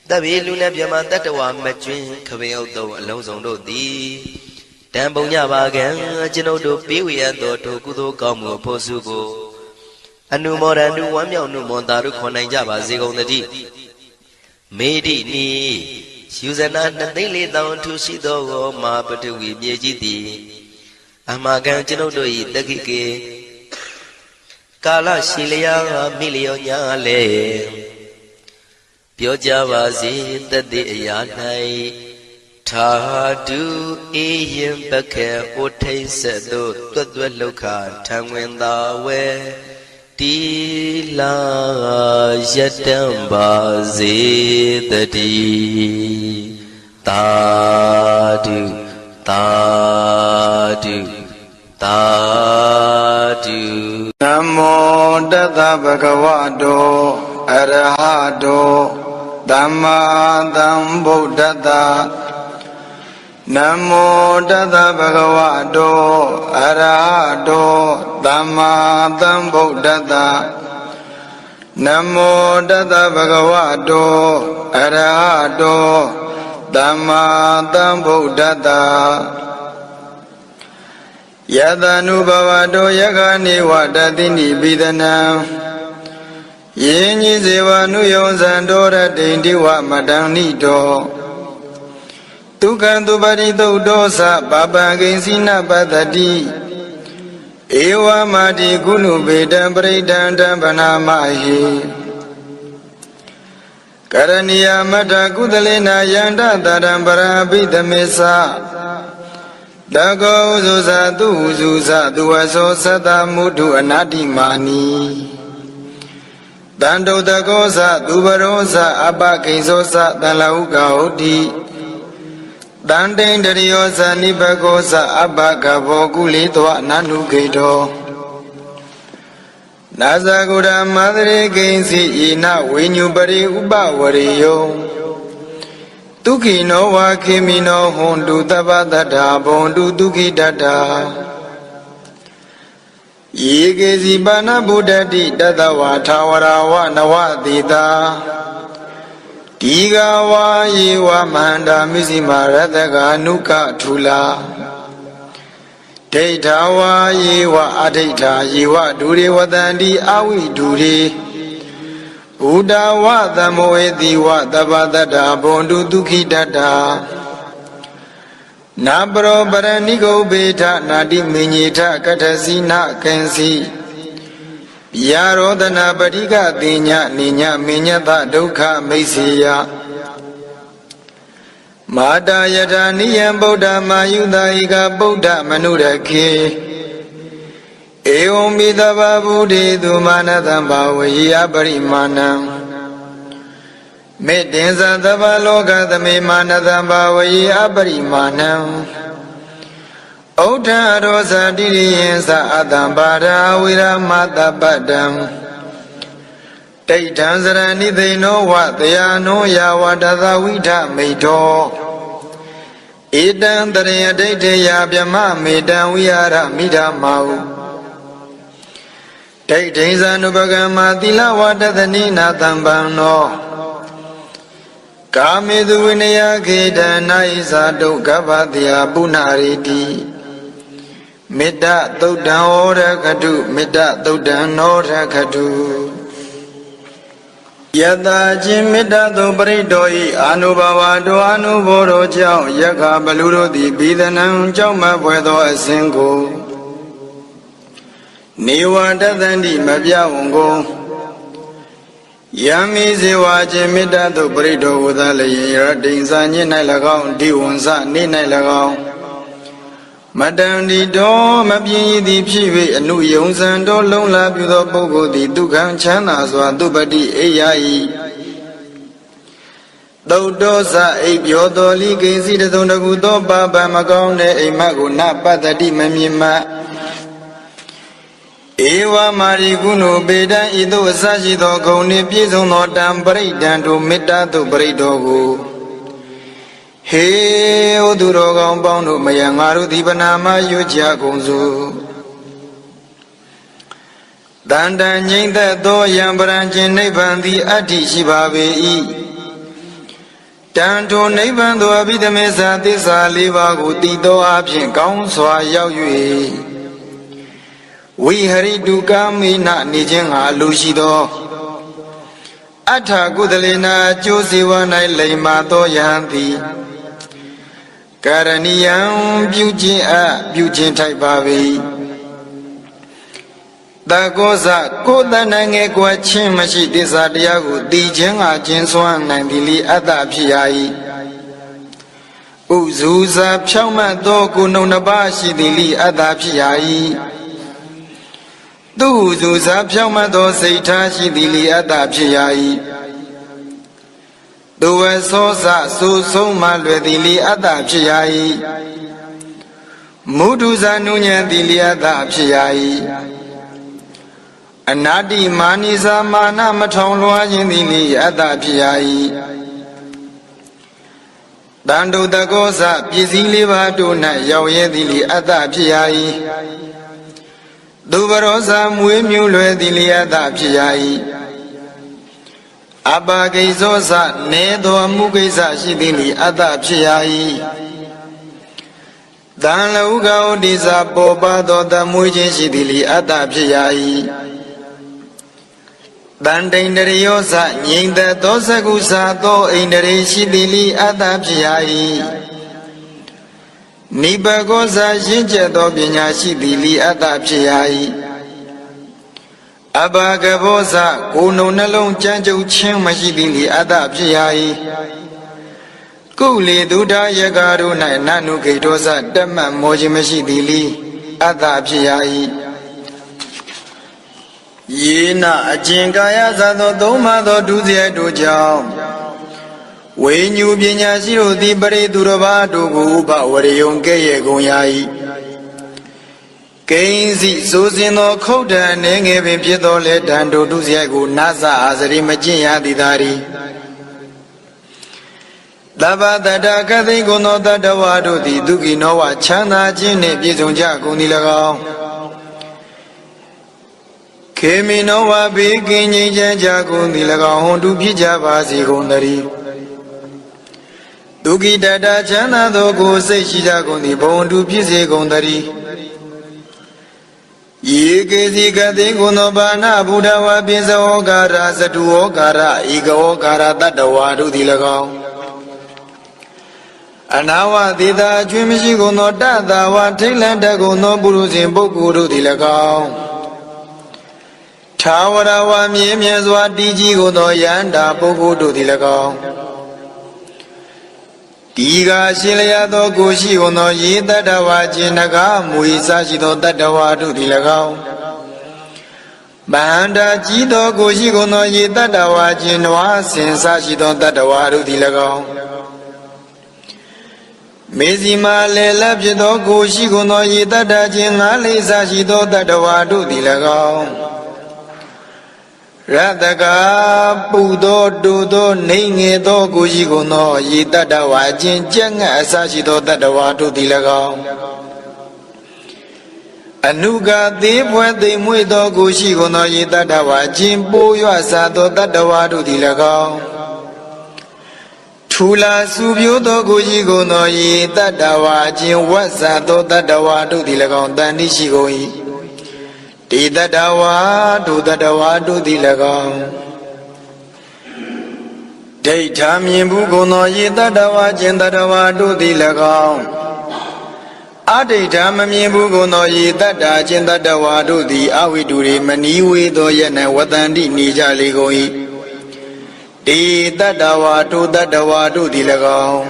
တပိလူနဲ့မြမတတ္တဝါမကျွခမယောသောအလုံးစုံတို့သည်တံပုံညပါကံကျွန်ုပ်တို့ပေးဝေရသောထိုကုသိုလ်ကောင်းမှုဖို့စုကိုအနုမောဒန္တုဝမ်းမြောက်နုမောတာတို့ခွန်နိုင်ကြပါစေကုန်သတည်းမေတိနိယူဇနာ2,400,000ထူရှိသောမာပတဝီမြေကြီးသည်အမကံကျွန်ုပ်တို့၏တက္ခိကေကာလရှိလျာမိလျောညာလေပြောကြပါစေတတ်တဲ့အရာ၌ထာတုအေယံပခေဩထိတ်ဆက်တို့တွတ်တွတ်လောက်ခထံဝင်သာဝဲတီလာယတံပါစေတည်းသာဓုသာဓုသာဓုနမောတတဗုဒ္ဓဝါတောအရဟတောသမ္မာသမ္ဗုဒ္ဓတ္တနမောတတဗုဒ္ဓဝါတောအရဟတောသမ္မာသမ္ဗုဒ္ဓတ္တနမောတတဗုဒ္ဓဝါတောအရဟတောသမ္မာသမ္ဗုဒ္ဓတ္တယတနုဘဝတောယခနိဝတတိနိပိဒနံယေညိဇေဝနုယောဇံတောရတိန္တိဝမတံနိတောဒုက္ခံသူပရိသုတ်တောသပပံကိဉ္စီနပတ္တိဧဝမာတိကုဏုပေတံပရိဒံတံဗနာမဟိကရဏီယမတ္ထကုသလေနာယန္တတရံပရာပိသမေသတကောဥဇုဇာသူဥဇုဇာသူဝသောသတ္တမုထုအနာတိမာနီတန္တုတကောသသူဘရောသအပကိဉ္စောသတန်လဟုကဟုတ်တိ တန်တိန်တရိယောဇာနိဘကောဇာအဘဂဘောကုလိတောနန္ဒုခေတောနာဇဂုရမသရေကိဉ္စီဣနဝိညုပရိဥပဝရိယောဒုက္ခိနောဝါခေမိနောဟွန်တုတပ္ပတ္ထာဘွန်တုဒုက္ခိတတ္ထာယေကေစီပါဏဗုဒ္ဓတိတတဝါထာဝရဝနဝတိတာဒီဃဝါယေဝမန္တာမိစိမာရတကအနုကထူလာဒိဋ္ဌဝါယေဝအဒိဋ္ဌာယေဝဒုရေဝတန္တိအဝိဒုရေဘုဒ္ဓဝသမောဧတိဝတပ္ပတ္ထာဘွန်တုဒုက္ခိတတ္ထာနာပရောပရဏိကုဘေထနာတိမေညေထကထစီနာကံစီယာရောဒနာပရိကတိညနိညမေညတဒုက္ခမိတ်စေယမာတာယထာနိယံဗုဒ္ဓမာယုသာဧကဗုဒ္ဓမနုရခေဧဝံမိတဗ္ဗဗုဒေသူမာနတံဘာဝေယပရိမာဏံမေတ္တင်္စသဗ္ဗလောကသမေမာနတံဘာဝေယပရိမာဏံဩဋ္ဌရောဇာတိရိယံသအတံပါရာဝိရမတပတ္တံဒိဋ္ဌံစရဏိသိနောဝတယာနောယာဝတသဝိထမိတောဧတံတရေဒိဋ္ဌေယဗြမမေတံဝိဟာရမိဓမ္မာဟုဒိဋ္ဌိဇာနုပကမ္မာသီလဝတသနိနာတံပံနောကာမေသူဝိနယခေတနာဣဇာတုကပ္ပတယပုဏ္ဏရေတိမေတ္တသုတ်တံဩရခတုမေတ္တသုတ်တံနောရခတုယတာချင်းမေတ္တသုပရိတောဤအာနုဘဝတောအာနုဘောတော်ကြောင့်ယက္ခဘလူတို့သည်ဘိဒနံကြောင့်မဖွယ်သောအစဉ်ကိုနေဝတသန္တိမပြဝံကိုယံမိဇေဝချင်းမေတ္တသုပရိတောဝသလယေရတိန်စာညစ်၌၎င်းဒီဝံစနေ၌၎င်းမတံဒီတော်မပြင်းရည်သည်ဖြစ်၍အနုယုံစံတော်လုံးလာပြုသောပုဂ္ဂိုလ်သည်ဒုက္ခံချမ်းသာစွာသူပတိအိယာ၏သုတ်တောဇအိပ်ပြောတော်လိကိစီတစုံတကူသောပါပမကောင်းတဲ့အိမ်မက်ကိုနပတ္တိမမြင်မှဧဝမာရိကုဏုပေတံဤသို့အစရှိသောဂုဏ်နှင့်ပြည့်စုံသောတံပရိဒံတို့မေတ္တာသို့ပရိတော်ကိုဟေဩသူတော်ကောင်းပေါင်းတို့မယံငါတို့ဒီပနာမရွကြကုန်စုတန်တန်ငြိမ့်သက်သောယံပရံခြင်းနိဗ္ဗာန်သည်အတ္တိရှိပါပေ၏တန်ထိုနိဗ္ဗာန်သို့အဘိဓမ္မေသသစ္စာ၄ပါးကိုတည်သောအဖြစ်ကောင်းစွာရောက်၍ဝိဟရိတုကာမိနနေခြင်းငါလူရှိသောအထာကုသလေနာအကျိုးစေဝ၌လိမ္မာသောယဟန်သည်ကာရဏီယံပြုခြင်းထိုက်ပါ၏တကောဇကိုယ်တဏ္ဍငယ်ကွယ်ချင်းမရှိသစ္စာတရားကိုသိခြင်းကကျင်းစွမ်းနိုင်သည်လေအတ္တဖြစ်ရ၏ဥဇူဇာဖြောင့်မတ်သောကိုယ်နှုတ်နှစ်ပါးရှိသည်လေအတ္တဖြစ်ရ၏သူဇူဇာဖြောင့်မတ်သောစိတ်ထားရှိသည်လေအတ္တဖြစ်ရ၏သူဝေသောဇဆူဆုံးမှလွယ်သည်လေအတ္တဖြစ်ရ၏မုဒုဇာနုညံသည်လေအတ္တဖြစ်ရ၏အနာတိမာနိဇာမာနမထောင်လွှားခြင်းသည်လေအတ္တဖြစ်ရ၏တန်တုတကောဇပစ္စည်းလေးပါးတို့၌ရောက်ရဲသည်လေအတ္တဖြစ်ရ၏သူဘရောဇာမွေးမြူလွယ်သည်လေအတ္တဖြစ်ရ၏အပါကိဇောဇနေသောအမှုကိစ္စရှိသည်လေအတ္တဖြစ်ရ၏တန်လဟုကဩတိဇာပေါ်ပါသောတမွေးခြင်းရှိသည်လေအတ္တဖြစ်ရ၏တန်တိန်တရယောဇငြိမ့်သက်သောစကုစာသောအိန္ဒြေရှိသည်လေအတ္တဖြစ်ရ၏နိဗ္ဗကောဇရင့်ကျက်သောပညာရှိသည်လေအတ္တဖြစ်ရ၏အဘာကဘောဇကိုယ်နှုတ်နှလုံးကြမ်းကြုတ်ခြင်းမရှိသည်လေအတ္တဖြစ်ရ၏ကုလေဒုဒယကတို့၌နနုခေတောဇတမတ်မောခြင်းမရှိသည်လေအတ္တဖြစ်ရ၏ယေနအကျင်ကာယဇသောသုံးပါးသောဒုစရိုက်တို့ကြောင့် ဝိညူပညာရှိတို့သည်ပရိသူတော်ဘာတို့ကိုဥပဝရယုံကဲ့ရဲ့ကုန်ရာ၏ကိဉ္စီစိုးစင်သောခုတ်တံနေငယ်ပင်ဖြစ်သောလေတံတို့တုစရိုက်ကိုနာသအာစရိမကျင့်ရသည်သာရီသဗ္ဗတတ္တကသိကုသောတတ္တဝါတို့သည်ဒုက္ခိနောဝချမ်းသာခြင်းနှင့်ပြည့်စုံကြကုန်သည်၎င်းခေမိနောဝဘေးကင်းငြိမ်းချမ်းကြကုန်သည်၎င်းဟွန်တုဖြစ်ကြပါစေကုန်သတည်းဒုက္ခိတတ္တချမ်းသာသောကိုစိတ်ရှိကြကုန်သည်ဘဝန္တုဖြစ်စေကုန်သတည်းယေကေစီကသိကုသောဘာနာဘုဒ္ဓဝါပိစဝောကာရသတုဝောကာရဧကဝောကာရတတ္တဝါတို့သည်၎င်းအနာဝသေတာအကျွင်းမရှိကုန်သောတတဝါထိတ်လန့်တတ်ကုန်သောပုရုဇဉ်ပုဂ္ဂိုလ်တို့သည်၎င်းထာဝရဝါမြဲမြဲစွာတည်ကြည်ကုန်သောယန္တာပုဂ္ဂိုလ်တို့သည်၎င်းဒီကရှင်လျာသောကိုရှိကုန်သောယေတတ္တဝါခြင်းနဂမူ၏စရှိသောတတ္တဝါတို့သည်၎င်းမန္တာကြီးသောကိုရှိကုန်သောယေတတ္တဝါခြင်းနွားဆင်စရှိသောတတ္တဝါတို့သည်၎င်းမေဇီမာလေလဖြစ်သောကိုရှိကုန်သောယေတတ္တခြင်းငါးလေးစရှိသောတတ္တဝါတို့သည်၎င်းရတကပူသောတူသောနေငယ်သောကိုရှိကုန်သောယေတတ္တဝါခြင်းကြက်ငတ်အစရှိသောတတ္တဝါတို့သည်၎င်းအနုကသေးပွဲသိမ်မွေ့သောကိုရှိကုန်သောယေတတ္တဝါခြင်းပိုးရွစားသောတတ္တဝါတို့သည်၎င်းထူလာစုပြိုးသောကိုရှိကုန်သောယေတတ္တဝါခြင်းဝတ်စားသောတတ္တဝါတို့သည်၎င်းတန်တိရှိကုန်၏ဒီတတ္တဝါတို့တတ္တဝါတို့သည်၎င်းဒိဋ္ဌာမြင်ဘူးကုန်သောယေတတ္တဝါခြင်းတတ္တဝါတို့သည်၎င်းအဒိဋ္ဌာမမြင်ဘူးကုန်သောယေတတ္တာခြင်းတတ္တဝါတို့သည်အဝိတုရေမနီးဝေသောယနဝတန္တိနေကြလေကုန်၏ဒီတတ္တဝါတို့တတ္တဝါတို့သည်၎င်း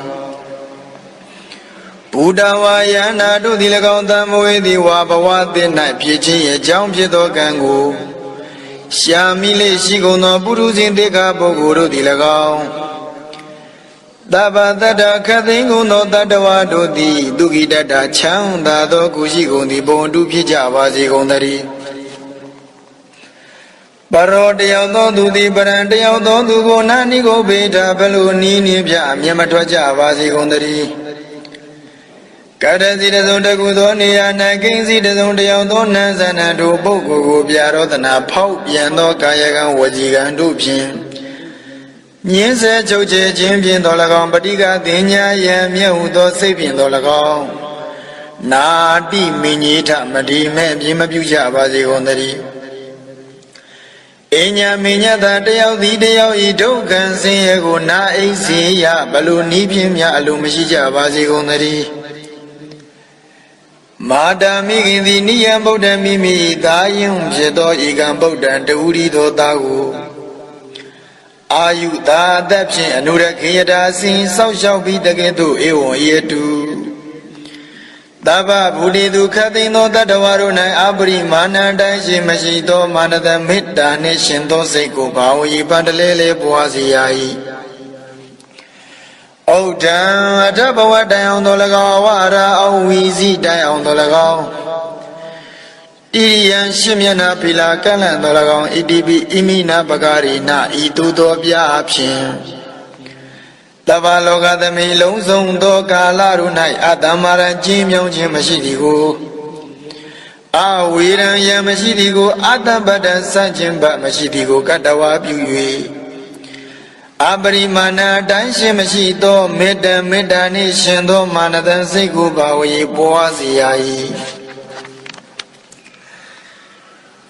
ဘုဒ္ဓဝါယန္တာတို့သည်၎င်းတံမဝေသည်ဝါဘဝသစ်၌ဖြစ်ခြင်းအကြောင်းဖြစ်သောကံကိုရှာမိလေရှိကုန်သောပုရုဇဉ်တေခါပုဂ္ဂိုလ်တို့သည်၎င်းသဗ္ဗတတ္တခသိင်ကုန်သောတတ္တဝါတို့သည်ဒုက္ခိတတ္တချမ်းသာသောကိုရှိကုန်သည်ဘုံတုဖြစ်ကြပါစေကုန်သတည်းပရောတယောက်သောသူသည်ပရံတယောက်သောသူကိုနာနိကိုဘေဒဘလုနီးနေပြအမျက်မထွက်ကြပါစေကုန်သတည်းကတ္တစီတစုံတကူသောနေရာ၌ကိဉ္စီတစုံတယောက်သောနန်းဇဏတို့ပုဂ္ဂိုလ်ကိုပြရောသနာဖောက်ပြန်သောကာယကံဝจีကံတို့ဖြင့်မြင်းဆဲချုပ်ချယ်ခြင်းဖြင့်တော်၎င်းပဋိကသင်ညာယံမြတ်ဟုသောစိတ်ဖြင့်တော်၎င်းနာတိမင်းကြီးထမတိမဲ့ပြင်းမပြုကြပါစေကုန်သတည်းအညာမင်းညတာတယောက်သည်တယောက်ဤဒုက္ခံဆင်းရဲကိုနာအိစီယဘလူနီးပြင်းများအလိုမရှိကြပါစေကုန်သတည်းမာတာမိခင်သည်နိယံဗုဒ္ဓမိမိသာယံဖြစ်သောဧကံဗုဒ္ဓံတဝူရီသောသားကိုအာယုသာအသက်ဖြင့်အနုရခေယတာစဉ်စောက်ရှောက်ပြီးတကဲ့သို့ဧဝံဧတုသဗ္ဗဗုဒိတုခသိင်သောတတ္တဝါတို့၌အပရိမာဏတိုင်းရှိမရှိသောမာနတမေတ္တာနှင့်ရှင်သောစိတ်ကိုဘာဝေပန္တလဲလဲပွားစေရ၏ဩဒံအထဘဝတိုင်အောင်သော၎င်းဝါရအောင်ဝီစီတိုင်အောင်သော၎င်းဣရိယံရှင်းမျက်နှာဖီလာကန့်လန့်သော၎င်းဣတိပိဣမိနာပကာရိနာဤသို့သောပြအဖြင့်တဗ္ဗလောကသမိလုံးစုံသောကာလတို့၌အတ္တမရံကျင်းမြောင်းခြင်းမရှိသည်ကိုအဝေရံယံမရှိသည်ကိုအတ္တပတ္တစัจခြင်းဘမရှိသည်ကိုကတ္တဝါပြု၍အပရိမာဏအတိုင်းရှင်မရှိသောမေတ္တာမေတ္တာနှင့်ရှင်သောမာနတန်စိတ်ကိုဘာဝေပွားစေရ၏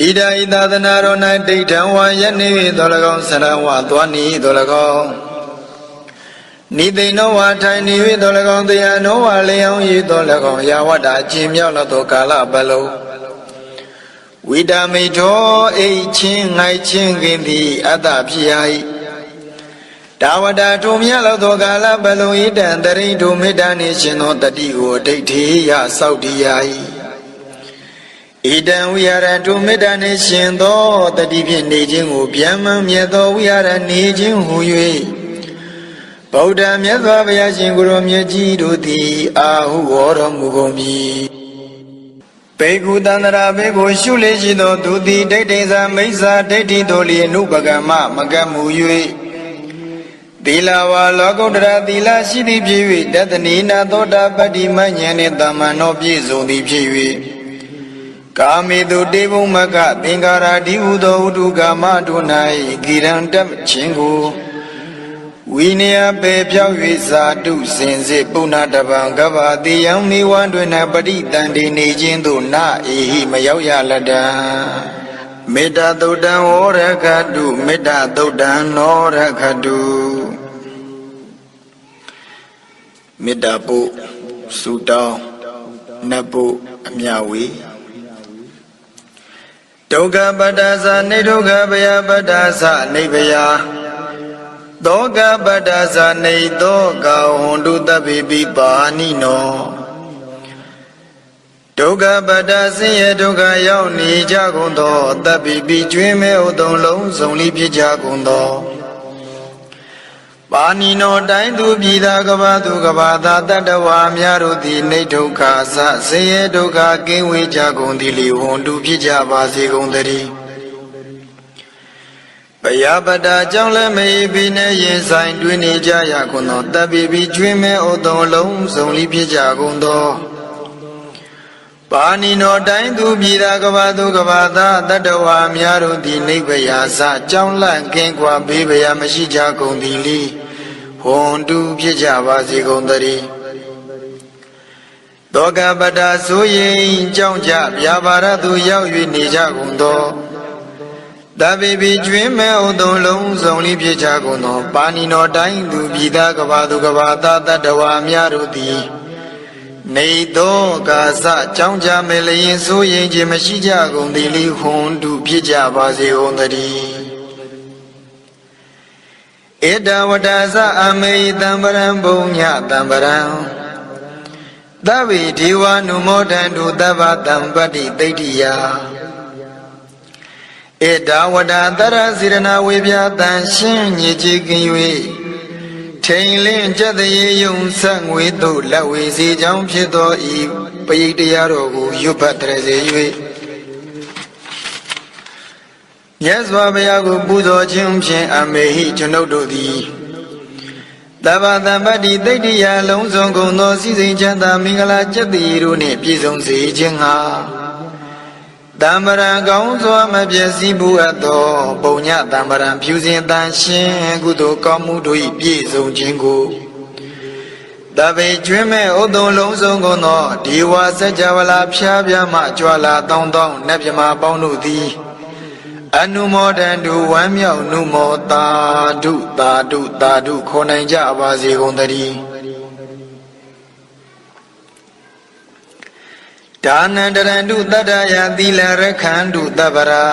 ဣဒာဤသာသနာတော်၌ဒိဋ္ဌံဝါယနေ၍သော၎င်းဆရဝသွားနေသော၎င်းနိသိဏောဝါထိုင်နေ၍သော၎င်းတရားနောဝါလျောင်း၍သော၎င်းယာဝတ္တအကျင့်မြောက်သောကာလပတ်လုံးဝိတာမိထောအိတ်ချင်းငိုက်ချင်းခင်သည်အတ္တဖြစ်ရ၏တာဝတ္တထိုမြတ်သောကာလပတ်လုံးဣတံတရိထိုမေတ္တာနှင့်ရှင်သောတတိကိုဒိဋ္ဌိယစောက်တည်ရ၏ဣတံဝိဟာရထိုမေတ္တာနှင့်ရှင်သောတတိဖြင့်နေခြင်းကိုဗျမ္မမြတ်သောဝိဟာရနေခြင်းဟူ၍ ဗုဒ္ဓမြတ်စွာဘုရားရှင်ကိုရောမြတ်ကြီးတို့သည်အာဟုဟောတော်မူကုန်ပြီဘေကုတန္တရာဘေကိုရှုလေရှိသောသူသည်ဒိဋ္ဌိသာမိစ္ဆာဒိဋ္ဌိတို့လျင်နုပကမ္မမကတ်မူ၍သီလဝါလောကုတ္တရာသီလရှိသည်ဖြစ်၍တတနိနာသောတာပတ္တိမဉ္ဇဉ်နှင့်တမန်တော်ပြည့်စုံသည်ဖြစ်၍ကာမေတုတေဘုံမကသင်္ကာရဒီဟုသောဥတုကာမတို့၌ဂိရံတတ်ခြင်းကိုဝိနည်းပေပြောက်၍ဇာတုစင်စစ်ပုဏ္ဏတပံကဗ္ဗတိယံနိဝန္တွင်ပရိတန်တိနေခြင်းသို့နာအေဟိမရောက်ရလတံမေတ္တာသုတ်တံဝရခတုမေတ္တာသုတ်တံနောရခတုမေတ္တာပုစုတောင်းနတ်ပုအမြဝေဒုက္ခပတ္တသနေဒုက္ခဘယပတ္တသနေဘယသောကပတ္တသနေသောကဟွန်တုတပိပိပါဏိနောဒုက္ခပတ္တဆင်းရဲဒုက္ခရောက်နေကြကုန်သောတပိပိကျွင်းမဲ့ဥသုံးလုံးစုံလိဖြစ်ကြကုန်သောပါဏိနောတိုင်းသူပြည်သားကဘာသူကဘာသာတတ္တဝါများတို့သည်နေဒုက္ခဆင်းရဲဒုက္ခကင်းဝေးကြကုန်သည်လေဟွန်တုဖြစ်ကြပါစေကုန်သတည်းဘယပတ္တာကြောင့်လည်းမေပိနေရင်ဆိုင်တွင်နေကြရကုန်သောတပိပိကျွင်းမဲ့ဥသုံးလုံးစုံလိဖြစ်ကြကုန်သောပါဏိနောတိုင်းသူပြည်သားကဘာသူကဘာသာတတ္တဝါများတို့သည်နိဗ္ဗာန်စကြောင်းလန့်ကင်းကွာဘေးဗျာမရှိကြကုန်သည်လေဟွန်တုဖြစ်ကြပါစေကုန်သတည်းသောကပတ္တာဆိုရင်ကြောင်းကြဗျာပါရသူရောက်၍နေကြကုန်သောတပိပိကျွင်းမဲ့ဥသုံးလုံးစုံလိဖြစ်ကြကုန်သောပါဏိနောတိုင်းသူပြည်သားကဘာသူကဘာသာတတ္တဝါများတို့သည်နေသောကာသကြောင်းကြမဲ့လျင်ဆိုရင်ခြင်းမရှိကြကုန်သည်လေဟွန်တုဖြစ်ကြပါစေကုန်သတည်းဧတဝတ္တသအမေတံပရံဘုံညတံပရံသဗ္ဗေဒေဝနုမောဒန္တုသဗ္ဗတံပတ္တိသိတ္တိယဧတဝတ္တတရစေရနာဝေပြတံရှင်းညစ်ကြေးကင်း၍ထိန်လင်းကြက်သေးယုံဆက်ငွေတို့လက်ဝေစီကြောင့်ဖြစ်သောဤပရိတ်တရားတော်ကိုရွတ်ဖတ်တရစေ၍မြတ်စွာဘုရားကိုပူဇော်ခြင်းဖြင့်အမေဟိကျွန်ုပ်တို့သည်သဗ္ဗတံပတ္တိသိတ္တိယလုံးစုံကုန်သောစည်းစိမ်ချမ်းသာမင်္ဂလာကျက်တည်တို့နှင့်ပြည့်စုံစေခြင်းဟာတံပရံကောင်းစွာမပြည့်စည်ဘူးအပ်သောပုံညတံပရံဖြူစင်တန်ရှင်းကုသိုလ်ကောင်းမှုတို့၏ပြည့်စုံခြင်းကိုတပိကျွင်းမဲ့ဥသုံးလုံးစုံကုန်သောဒီဝါစัจ java လာဖျားပြားမှကြွလာတောင်းတောင်းနတ်မြမာပေါင်းတို့သည်အနုမောဒန္တုဝမ်းမြောက်နုမောတာဓုတာဓုတာဓုခေါ်နိုင်ကြပါစေကုန်သတည်းဒါနန္တရန္တုတတ္တယသီလရခန္တုတပ္ပရာ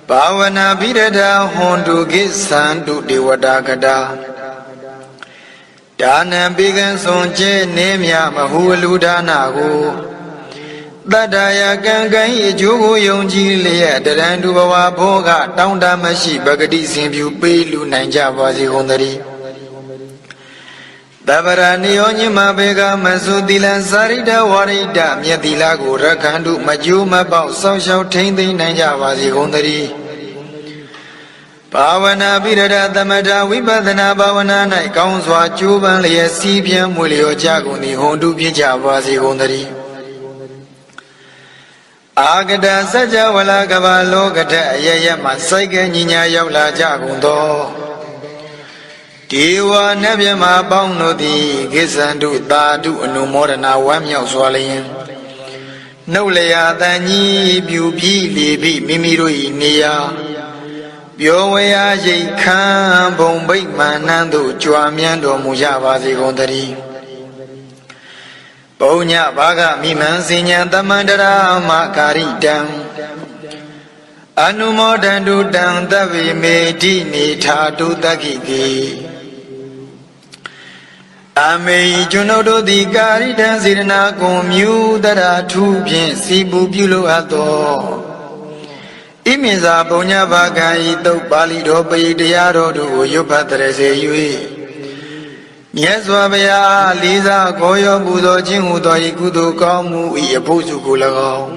ဘာဝနာဘိရဒဟွန်တုကိသန္တုဒေဝတာကတာဒါနံပိကံစွန်ကျဲနေမြမဟုလူဒါနာကိုတတ္တယကံကံ၏အကျိုးကိုယုံကြည်လျက်တရန္တုဘဝဘောကတောင်းတမရှိပဂတိစဉ်ဖြူပေးလူနိုင်ကြပါစေကုန်သတည်းတပ္ပရာနိယောညမဘေကမသုတိလံသာရိတဝရိတမြတ်တိလကိုရခန္တုမကျိုးမပေါက်စောင့်ရှောက်ထိမ့်သိမ့်နိုင်ကြပါစေကုန်သတည်းဘာဝနာပိရဒသမထဝိပဿနာဘာဝနာ၌ကောင်းစွာကြိုးပမ်းလျက်စီးပြန်မွေလျော်ကြကုန်သည်ဟွန်တုဖြစ်ကြပါစေကုန်သတည်းအာဂတစัจ java လာကဘာလောကထအရရမှစိုက်ကညီညာရောက်လာကြကုန်သောဒေဝနတ်မြမာပေါင်းတို့သည်ကိစ္ဆန္တုသာဓုအနုမောဒနာဝမ်းမြောက်စွာလျင်နှုတ်လျာတန်ကြီးပြူပြီးလေပြီးမိမိတို့၏နေရာပြောဝေယရိတ်ခံဘုံဗိမာန်နှံသို့ကြွားမြန်းတော်မူကြပါစေကုန်သတည်းပုံညဘာဂမိမံစဉ္ညာသမန္တရာမကာရိတံအနုမောဒန္တုတံသဗ္ဗေမေတိနေထာတုတက္ခိတိအမေကျွန်ုပ်တို့သည်ကာရိတံစေရနာကွန်မြူတရာထူးဖြင့်စီပူပြုလိုအပ်သောဣမိဇာပုံညဘာဂံဤတုတ်ပါဠိတော်ပရိတရားတော်တို့ကိုရွတ်ဖတ်တရစေ၍ မြတ်စွာဘုရားလေးစားခေါ်ရောပူဇော်ခြင်းဟူသောဤကုသိုလ်ကောင်းမှု၏အဖို့စုကို၎င်း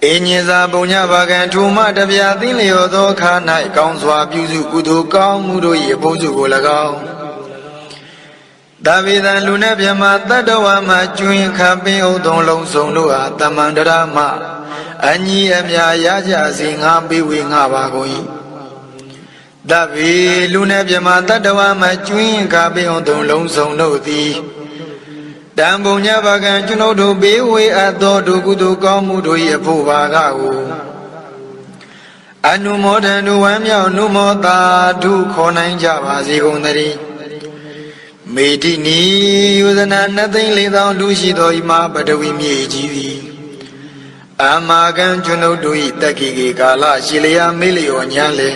အင်းညင်စာပုံညဘာကံထူမတပြာသိလျော်သောခါ၌ကောင်းစွာပြုစုကုသိုလ်ကောင်းမှုတို့၏အဖို့စုကို၎င်းတဗေဒံလူနှင့်မြမတတ္တဝါမှကျွင်းခပင်ဥထုံလုံးစုံတို့အားတမန္တရာမအညီအမြရကြစေငါပေးဝေငါပါကုန်၏တဗေလူနှင့်မြမတတ္တဝါမှကျွင်းခပင်ဥထုံလုံးစုံတို့သည်တံပုံညဘာကံကျွန်ုပ်တို့ပေးဝေအပ်သောဒုကုသိုလ်ကောင်းမှုတို့၏အဖို့ပါကကိုအနုမောဒံတို့ဝမ်းမြောက်နုမောတာဒုခေါ်နိုင်ကြပါစေကုန်သတည်းမေတိနီယုဇနာ2,400,000လူရှိသောဤမပတဝီမြေကြီးသည်အမာကံကျွန်ုပ်တို့၏တက္ကိကေကာလရှိလျာမေလျော်ညာလေ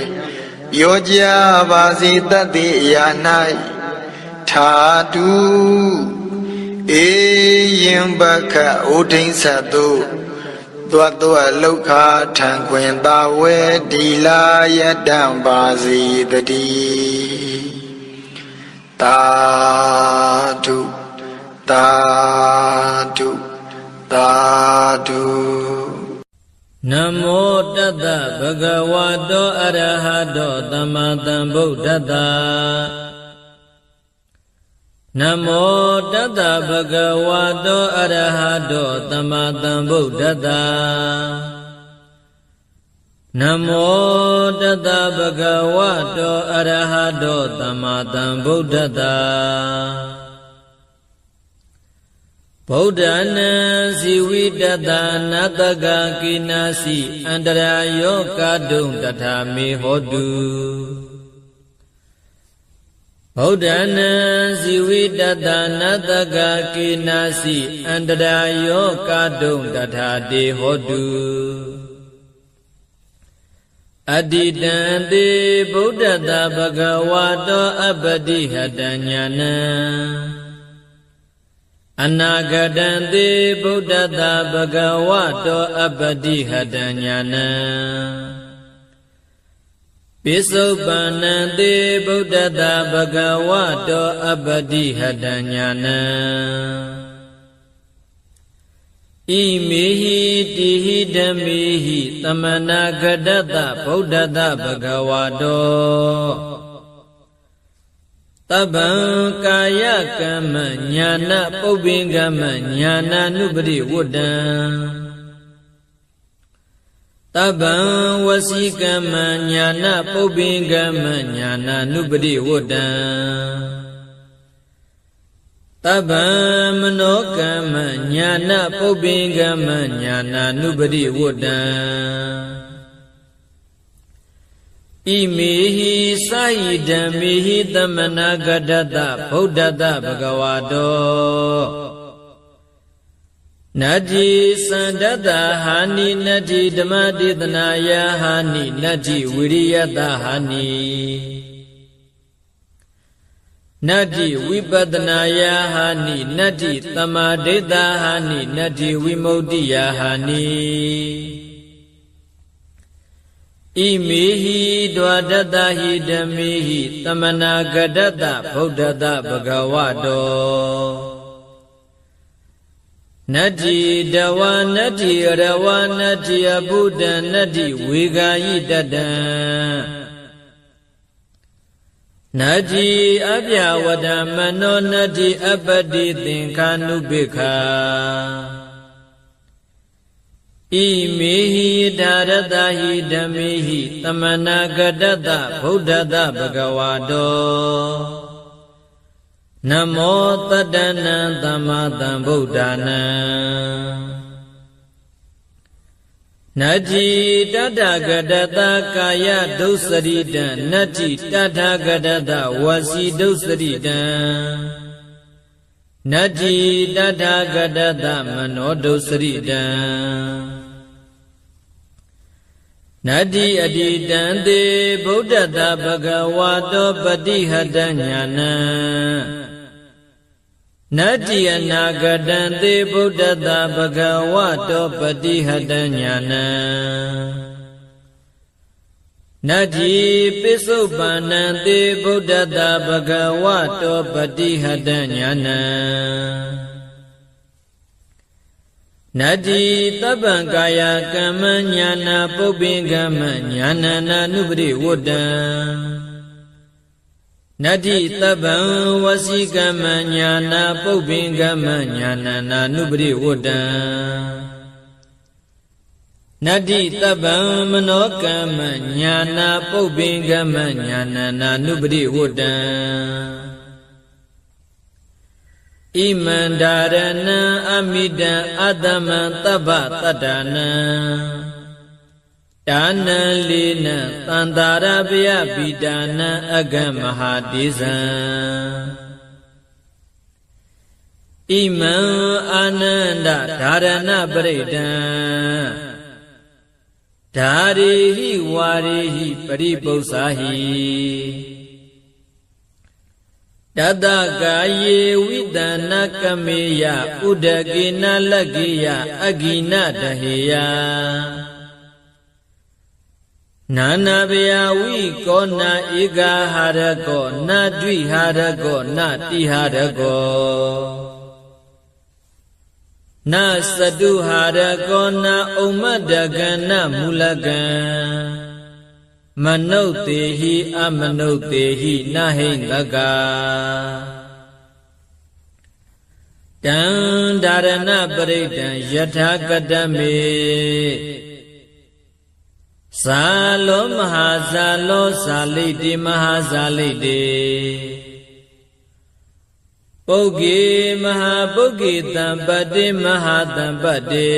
ပြောကြပါစေတတ်သည့်အရာ၌ထာတုအေယံဘခဩဒိဉ္စတုသောတောလောကထံခွင်သာဝေဒီလာယတံပါစီတတိသာဓုသာဓုသာဓုနမောတတ္တဗဂဝတောအရဟတောသမ္မာသမ္ဗုဒ္ဓတ္တနမောတတ္တဗဂဝတောအရဟတောသမ္မာသမ္ဗုဒ္ဓတ္တနမောတတ္တဗဂဝတောအရဟတောသမ္မာသမ္ဗုဒ္ဓတ္တဗုဒ္ဓနာဇီဝိတတနတကကိနာစီအန္တရာယောကဒုံတထာမေဟောတုဗုဒ္ဓနာဇီဝိတတနတကကိနာစီအန္တရာယောကဒုံတထာတေဟောတုအတ္တိတံတေဗုဒ္ဓတဗဂဝတောအပတိဟတညာနံအနာဂတံတေဗုဒ္ဓတဗဂဝတောအပတိဟတညာနံပိစုပန္နံတေဗုဒ္ဓတဗဂဝတောအပတိဟတညာနံဣမေဟိတိဟိဓမ္မေဟိသမနာဂတတဗုဒ္ဓတဗဂဝတောတဗ္ဗံကာယကမ္မညာနာပုပ္ပင်ကမ္မညာနာနုပရိဝတ္တံတဗ္ဗံဝစီကမ္မညာနာပုပ္ပင်ကမ္မညာနာနုပရိဝတ္တံတဗ္ဗံမနောကမ္မညာနာပုပ္ပင်ကမ္မညာနာနုပရိဝတ္တံဣမေဟိသာယိဓမ္မေဟိသမနာဂတတဗုဒ္ဓတဗဂဝတောနတ္တိသန္တတဟာနိနတ္တိဓမ္မဒေသနာယဟာနိနတ္တိဝိရိယတဟာနိနတ္တိဝိပဿနာယဟာနိနတ္တိသမာဓိတဟာနိနတ္တိဝိမု ക്തി ယဟာနိဣမေဟိဒွါဒတဟိဓမ္မေဟိသမနာဂတတဗုဒ္ဓတဗဂဝတောနတ္တိတဝနတ္တိရဝနတ္တိအဘုဒ္ဓနတ္တိဝေဂာယိတတံနတ္တိအပြဝဒမနောနတ္တိအပတိသင်္ခာနုပိခာဣမေဟိဒါရတဟိဓမ္မေဟိသမနာဂတတဗုဒ္ဓတဗဂဝတောနမောတတ္တနံသမ္မာသမ္ဗုဒ္ဓနာနတ္တိတတဂတတကာယဒုစရိတံနတ္တိတထဂတတဝစီဒုစရိတံနတ္တိတထဂတတမနောဒုစရိတံနတ္တိအတ္တိတံတေဗုဒ္ဓတဗဂဝတောပတိဟတညာနံနတ္တိအနာဂတံတေဗုဒ္ဓတဗဂဝတောပတိဟတညာနံ နတ္တိပိစုပ္ပန္နံတေဗုဒ္ဓတဘဂဝတောပတိဟတညာဏံနတ္တိတပ္ပံကာယကမ္မညာနာပုပ္ပိကမ္မညာနာနာနုပရိဝတ္တံနတ္တိတပ္ပံဝစီကမ္မညာနာပုပ္ပိကမ္မညာနာနာနုပရိဝတ္တံနတ္တိတပ္ပံမနောကမ္မညာနာပုပ္ပိကမ္မညာနာနာနုပရိဝတ္တံဣမန္ဒာရဏံအမိတံအတ္တမံတပ္ပတတ္တနံဒါနံလေးနံသန္တာရပယပိဒါနံအဂမဟာတိဇံဣမံအာနန္ဒဓာရဏပရိဒံဓာရိဟိဝါရိဟိပရိပု္ပ္ပာဟိတတကာယေဝိတနကမေယဥဒကေနလကေယအဂိနတဟေယနာနာဘယဝိကောနာဧကဟာရကောနဒွိဟာရကောနတိဟာရကောနသတုဟာရကောနဥမ္မတကနမူလကံမနုဿေဟိအမနုဿေဟိနဟိန္တကာတံဒါရဏပရိဒံယထာကတမေဇာလောမဟာဇာလောဇာလိတိမဟာဇာလိတိပုဂ္ဂေမဟာပုဂ္ဂေတံပတ္တိမဟာတံပတ္တိ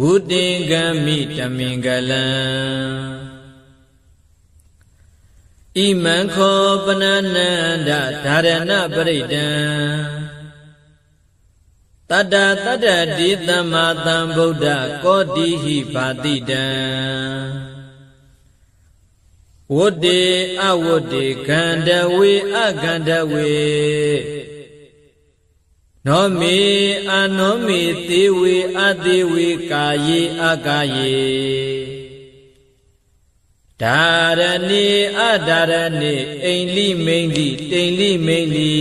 ဝုတိင်္ဂမိတမင်္ဂလံဣမံခောပနနန္ဒဓာရဏပရိဒံတတ္တတတ္တတိသမ္မာသမ္ဗုဒ္ဓကောတိဟိဘာတိတံဝတ္တေအဝတ္တေခန္ဓဝေအခန္ဓဝေနောမေအနောမေသေဝေအသေဝေကာယေအကာယေဓာရဏေအဓာရဏေအိန္လိမိန္လိတိန္လိမိန္လိ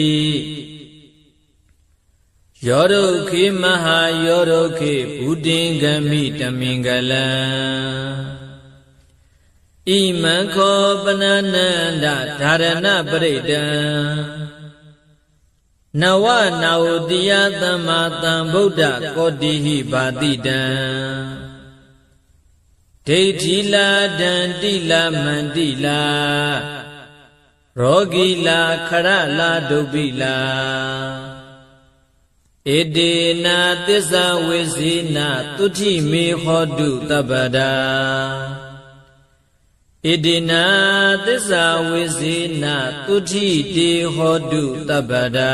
ယောဒုခေမဟာယောဒုခေဘုဒ္ဓင်္ဂမိတမင်္ဂလံဣမံခောပနနန္ဒဓာရဏပရိဒံနဝနာဝတိယသမ္မာသမ္ဗုဒ္ဓကောတိဟိဘာတိတံဒိဋ္ဌိလာဒန္တိလာမန္တိလာရောဂီလာခရလာဒုဗ္ဗိလာဣတေနာသစ္စာဝိဇေနသုတိမေဟောတုတပ္ပဒာဣတေနာသစ္စာဝိဇေနသုတိတေဟောတုတပ္ပဒာ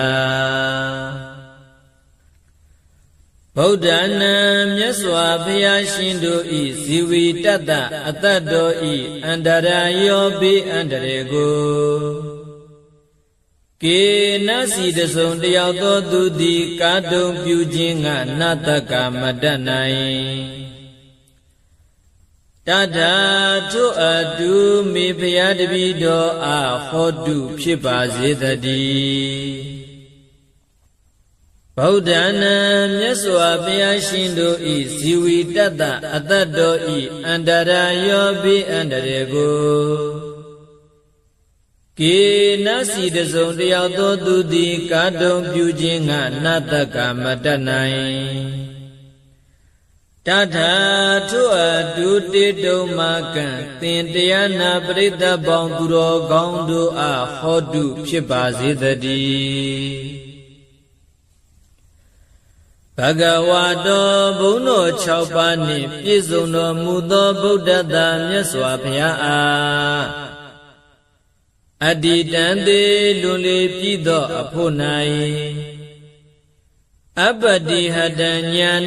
ဗုဒ္ဓနာမြတ်စွာဘုရားရှင်တို့ဤဇီဝီတတ္တအတ္တတော်ဤအန္တရာယောဘေးအန္တရေကိုကေနစီတဆုံတယောက်သောသူသည်ကာတုံပြုခြင်းကနတ္တကမတတ်နိုင်တထာထုအတုမေဘုရားတပည့်တော်အားဟောတုဖြစ်ပါစေတည်းဗုဒ္ဓနာမြတ်စွာဘုရားရှင်တို့ဤဇီဝီတတ္တအတ္တတော်ဤအန္တရာယောဘေးအန္တရေကိုကေနစီတဆုံတယောက်သောသူသည်ကာတုံပြုခြင်းကနတ္တကမတတ်နိုင်တထာထုအတုတေတုံမကံသင်တရားနာပရိသတ်ပေါင်းသူတော်ကောင်းတို့အားဟောတုဖြစ်ပါစေတည်းဘဂဝါတော်ဘုန်းတော်6ပါးနှင့်ပြည့်စုံတော်မူသောဗုဒ္ဓသာမြတ်စွာဘုရားအားအတ္တိတံသေးလွန်လေပြည့်သောအဖို့၌အပတိဟတဉာ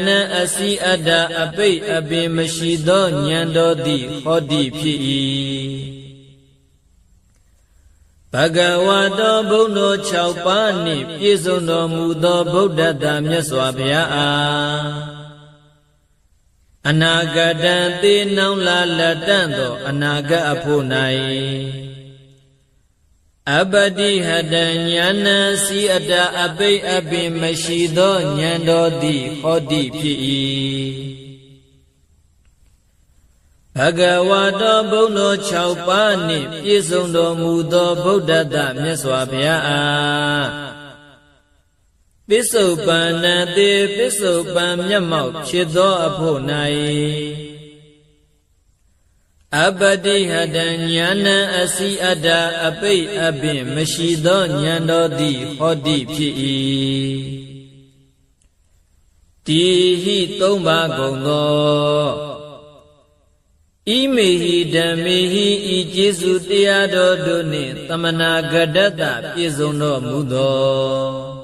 ဏံအစီအတ္တအပိတ်အပင်မရှိသောဉာဏ်တော်သည်ဟောတိဖြစ်၏ဘဂဝါတော်ဘုန်းတော်6ပါးနှင့်ပြည့်စုံတော်မူသောဗုဒ္ဓသာမြတ်စွာဘုရားအားဣ အနာဂတံသေနောင်လာလက်တန့်သောအနာဂတ်အဖို့၌အပတိဟတံဉာဏ်စီအတအပိအပင်မရှိသောဉာဏ်တော်သည်ဟောတိဖြစ်၏ဘဂဝါတော်ဘုန်းတော်6ပါးနှင့်ပြည့်စုံတော်မူသောဗုဒ္ဓတမြတ်စွာဘုရားအားပစ္စုပန်နံတေပစ္စုပန်မျက်မှောက်ဖြစ်သောအဖို့၌အပတိဟတံဉာဏ်အစီအတ္တအပိအပင်မရှိသောဉာဏ်တော်သည်ဟောတိဖြစ်၏တိဟိသုံးပါးကုန်သောဣမေဟိဓမ္မေဟိဤကျေးဇူးတရားတော်တို့နှင့်သမနာဂတ္တပြည့်စုံတော်မူသော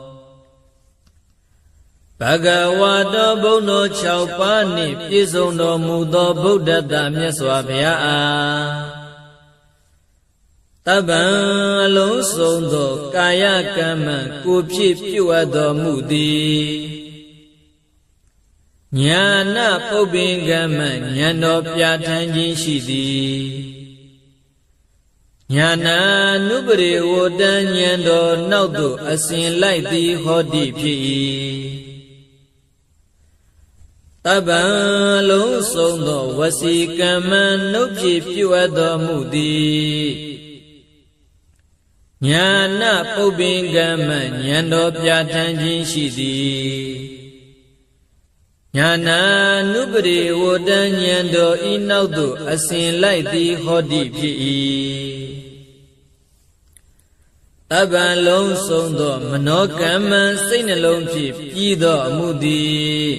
ဘဂဝါတော်ဘုန်းတော်6ပါးနှင့်ပြည့်စုံတော်မူသောဗုဒ္ဓတမြတ်စွာဘုရားအားတပ္ပံအလုံးစုံသောကာယကမ္မကိုဖြစ်ပြုအပ်တော်မူသည်ညာနာပုပ္ပင်ကမ္မဉာဏ်တော်ပြဋ္ဌာန်းခြင်းရှိသည်ညာနာနုပရိဝတ္တဉာဏ်တော်နောက်သို့အစဉ်လိုက်သည်ဟောတိဖြစ်၏တပ္ပံလုံးစုံသောဝစီကမ္မနှုတ်ဖြစ်ပြုအပ်တော်မူသည်ညာနာပုပ္ပင်ကမ္မဉာဏ်တော်ပြဋ္ဌာန်းခြင်းရှိသည်ညာနာနုပရိဝတ္တဉာဏ်တော်ဤနောက်သို့အစဉ်လိုက်သည်ဟောတိဖြစ်၏တပ္ပံလုံးစုံသောမနောကမ္မစိတ်နှလုံးဖြင့်ပြီးသောအမှုသည်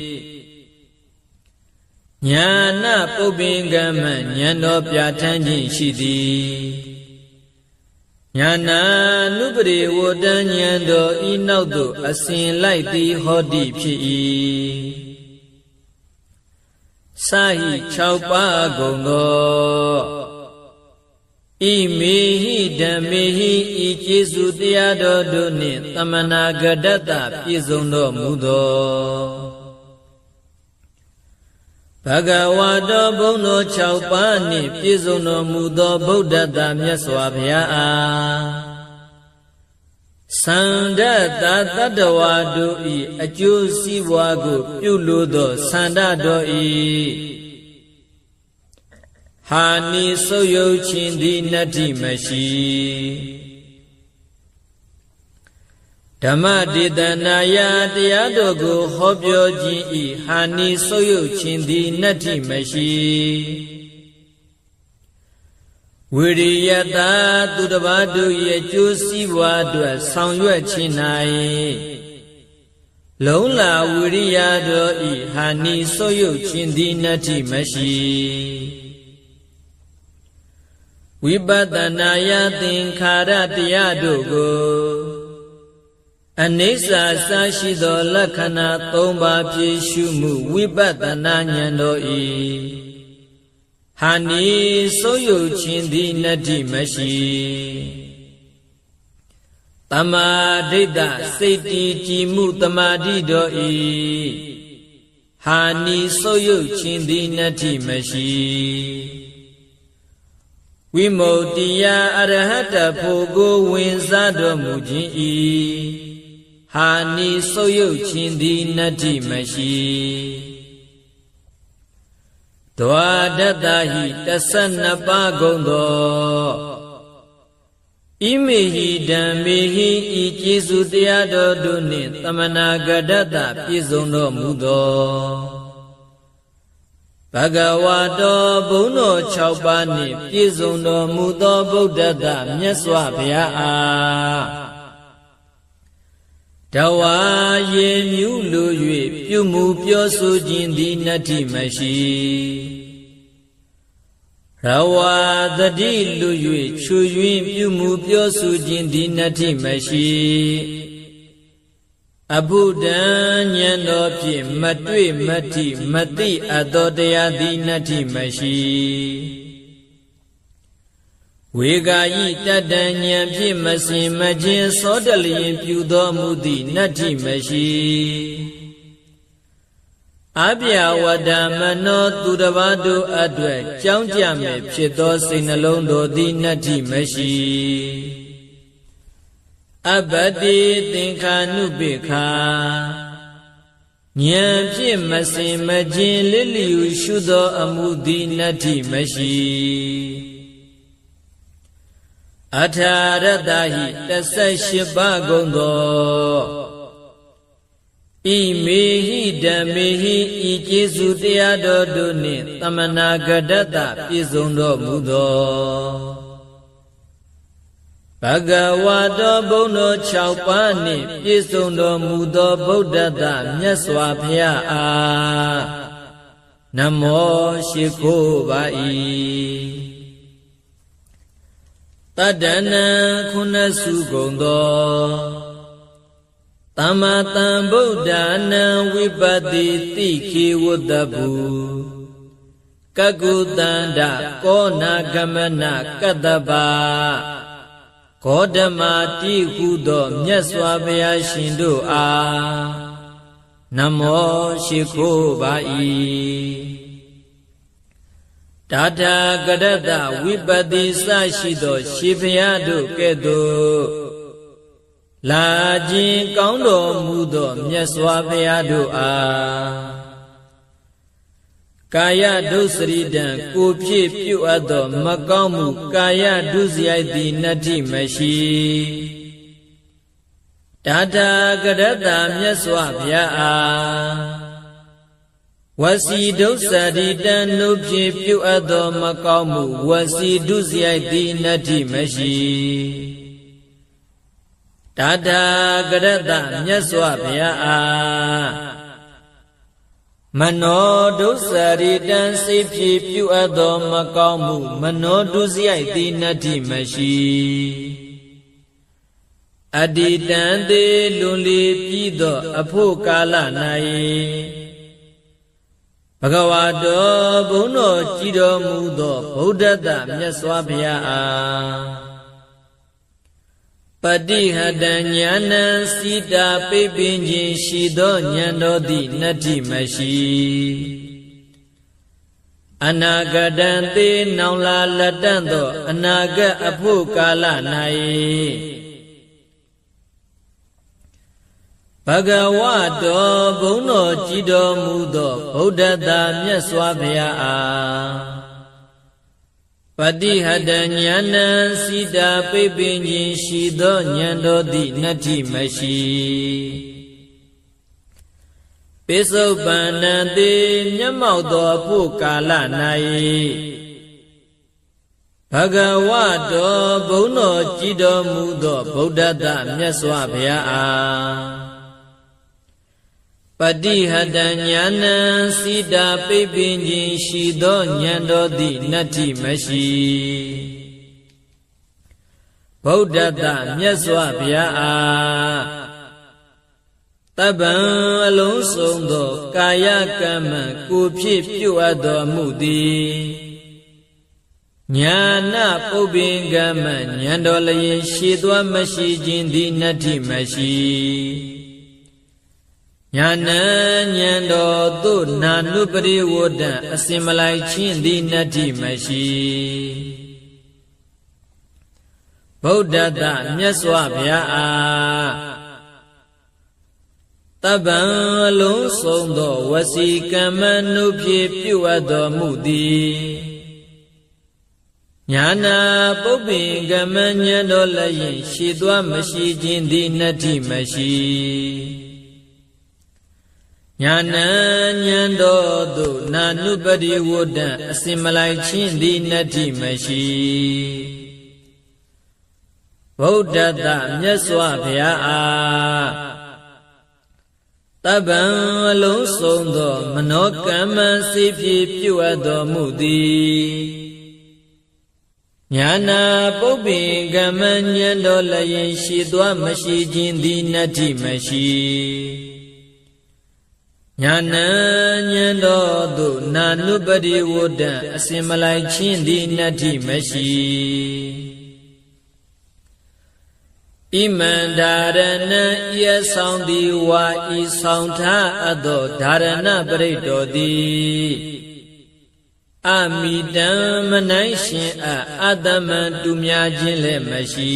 ညာနာပုပ္ပင်ကမ္မဉာဏ်တော်ပြဋ္ဌာန်းခြင်းရှိသည်ညာနာနုပရိဝတ္တဉာဏ်တော်ဤနောက်သို့အစဉ်လိုက်သည်ဟောတိဖြစ်၏စာဟိ6ပါးကုန်သောဣမေဟိဓမ္မေဟိဤကျေးဇူးတရားတော်တို့နှင့်သမနာဂတ္တပြည့်စုံတော်မူသောဘဂဝါတော်ဘုန်းတော်6ပါးနှင့်ပြည့်စုံတော်မူသောဗုဒ္ဓတမြတ်စွာဘုရားအားသန္ဓတတတ္တဝါတို့၏အကျိုးစီးပွားကိုပြုလိုသောသန္ဓတော်၏ဟာနိဆုတ်ယုတ်ခြင်းသည်နတ္တိမရှိဓမ္မဒေသနာယတရားတော်ကိုဟောပြောခြင်းဤဟာနိဆုတ်ယုတ်ခြင်းသည်နတ္တိမရှိဝိရိယတာသူတစ်ပါးတို့ရဲ့ကျိုးစီးပွားအတွက်ဆောင်ရွက်ခြင်း၌လုံးလာဝိရိယတော်ဤဟာနိဆုတ်ယုတ်ခြင်းသည်နတ္တိမရှိဝိပဿနာယသင်္ခါရတရားတို့ကိုအနိစ္စစာရှိသောလက္ခဏာ3ပါးဖြည့်ရှုမှုဝိပဿနာဉာဏ်တော်ဤဟာနိဆုတ်ယုတ်ခြင်းသည်နတ္တိမရှိတမာဒိဋ္ဌစိတ်တည်ကြည်မှုတမာတိတော်ဤဟာနိဆုတ်ယုတ်ခြင်းသည်နတ္တိမရှိဝိမု ക്തി ယအရဟတဖို့ကိုဝင်စားတော်မူခြင်းဤဟာနိဆုတ်ယုတ်ခြင်းသည်နတ္တိမရှိဒွါဒတ္တဟိ12ပါးကုန်သောဣမေဟိဓမ္မေဟိဤကျေးဇူးတရားတော်တို့နှင့်သမနာဂတ္တပြည့်စုံတော်မူသောဘဂဝါတော်ဘုန်းတော်6ပါးနှင့်ပြည့်စုံတော်မူသောဗုဒ္ဓတမြတ်စွာဘုရားအားတဝါရေမြူးလို၍ပြုမှုပြောဆိုခြင်းသည်နတ္တိမရှိရဝါတတိလူ၍ချွယွင်းပြုမှုပြောဆိုခြင်းသည်နတ္တိမရှိအဘုဒ္ဓံဉာဏ်တော်ဖြင့်မတွေ့မထိမသိအပ်သောတရားသည်နတ္တိမရှိဝေဂာယိတတ္တဉာဏ်ဖြင့်မစင်မခြင်းစောတလျင်ပြုသောမူသည်နတ္တိမရှိ အပြဝတ္တမနောသူတစ်ပါးတို့အတွက်ကြောင်းကြမဲ့ဖြစ်သောစိတ်နှလုံးတို့သည်နတ္ထိမရှိအပတိသင်္ခာနုပိခာဉာဏ်ဖြင့်မစင်မကျင်လစ်လျူရှုသောအမှုသည်နတ္ထိမရှိအထာရတ္တဟိ18ပါးကုန်သောဣမေဟိဓမ္မေဟိဤကျေးဇူးတရားတော်တို့နှင့်သမနာဂတတပြည့်စုံတော်မူသောဘဂဝါတော်ဘုန်းတော်6ပါးနှင့်ပြည့်စုံတော်မူသောဗုဒ္ဓတမြတ်စွာဘုရားအားနမောရှိခိုးပါ၏တတ္တနံခုနစုကုန်သောသမ္မာသမ္ဗုဒ္ဓနာဝိပတိတိခေဝတ္တဘူကကုတန္တကောနာဂမနကတ္တပါဂေါတမတိဟုသောမြတ်စွာဘုရားရှင်တို့အားနမောရှိခိုးပါ၏တာထာကရတဝိပတိစရှိသောရှင်ဘုရားတို့ကဲ့သို့လာခြင်းကောင်းတော်မူသောမြတ်စွာဘုရားတို့အားကာယဒုစရိတံကိုဖြည့်ပြုအပ်သောမကောင်းမှုကာယဒုစရိုက်သည်နတ္ထိမရှိတာထာကရတမြတ်စွာဘုရားအားဝစီဒုစရိတံနုဖြည့်ပြုအပ်သောမကောင်းမှုဝစီဒုစရိုက်သည်နတ္ထိမရှိတာထာကရတမြတ်စွာဘုရားအားမနောဒုစရိတံစိတ်ဖြည့်ပြုအပ်သောမကောင်းမှုမနောဒုစရိုက်သည်နတ္ထိမရှိအတ္တိတံသေးလွန်လေပြီးသောအဖို့ကာလ၌ဘဂဝါတော်ဘုန်းတော်ကြည်တော်မူသောဗုဒ္ဓတမြတ်စွာဘုရားအားပတိဟတဉာဏံစိတာပိပင်ခြင်းရှိသောဉာဏ်တော်သည်နတ္ထိမရှိအနာဂတံသေနောင်လာလက်တန့်သောအနာဂတ်အဖို့ကာလ၌ဘဂဝါတော်ဘုန်းတော်ကြည်တော်မူသောဗုဒ္ဓတမြတ်စွာဘုရားအားပတိဟတဉာဏံစိတာပိပင်ခြင်းရှိသောဉာဏ်တော်သည်နတ္ထိမရှိပိစုပ္ပန္နံသေမျက်မှောက်သောအဖို့ကာလ၌ဘဂဝါတော်ဘုန်းတော်ကြည်တော်မူသောဗုဒ္ဓတမြတ်စွာဘုရားအားပတိဟတဉာဏံစိတာပိပင်ခြင်းရှိသောဉာဏ်တော်သည်နတ္ထိမရှိဗုဒ္ဓတမြတ်စွာဘုရားအားတပ္ပံအလုံးစုံသောကာယကမ္မကိုဖြည့်ပြုအပ်တော်မူသည်ညာနာပုပ္ပင်ကမ္မဉာဏ်တော်လျင်ရှိသွားမရှိခြင်းသည်နတ္ထိမရှိညာဏဉာဏ်တော်သို့နာနုပရိဝဒံအစင်မလိုက်ခြင်းသည်နတ္ထိမရှိဗုဒ္ဓတမြတ်စွာဘုရားအားတပ္ပံအလုံးစုံသောဝစီကမ္မနုဖြည့်ပြုအပ်တော်မူသည်ညာနာပုပ္ပင်ကမ္မဉာဏ်တော်လျင်ရှိသွားမရှိခြင်းသည်နတ္ထိမရှိညာဏဉာဏ်တော်သို့နာနုပတိဝဒ္ဒံအစင်မလိုက်ခြင်းသည်နတ္ထိမရှိဗုဒ္ဓတမြတ်စွာဘုရားအားတပ္ပံအလုံးစုံသောမနောကမ္မစိဖြည့်ပြုအပ်တော်မူသည်ညာနာပုပ္ပင်ကမ္မဉာဏ်တော်လျင်ရှိသွားမရှိခြင်းသည်နတ္ထိမရှိညာဏဉာဏ်တော်သို့နာနုပတိဝဒ္ဒံအစင်မလိုက်ခြင်းသည်နတ္ထိမရှိ Imandarana iya soundhi wa I soundha ado dharana paritodi Amidam manaishin adaman dumyajin le mashi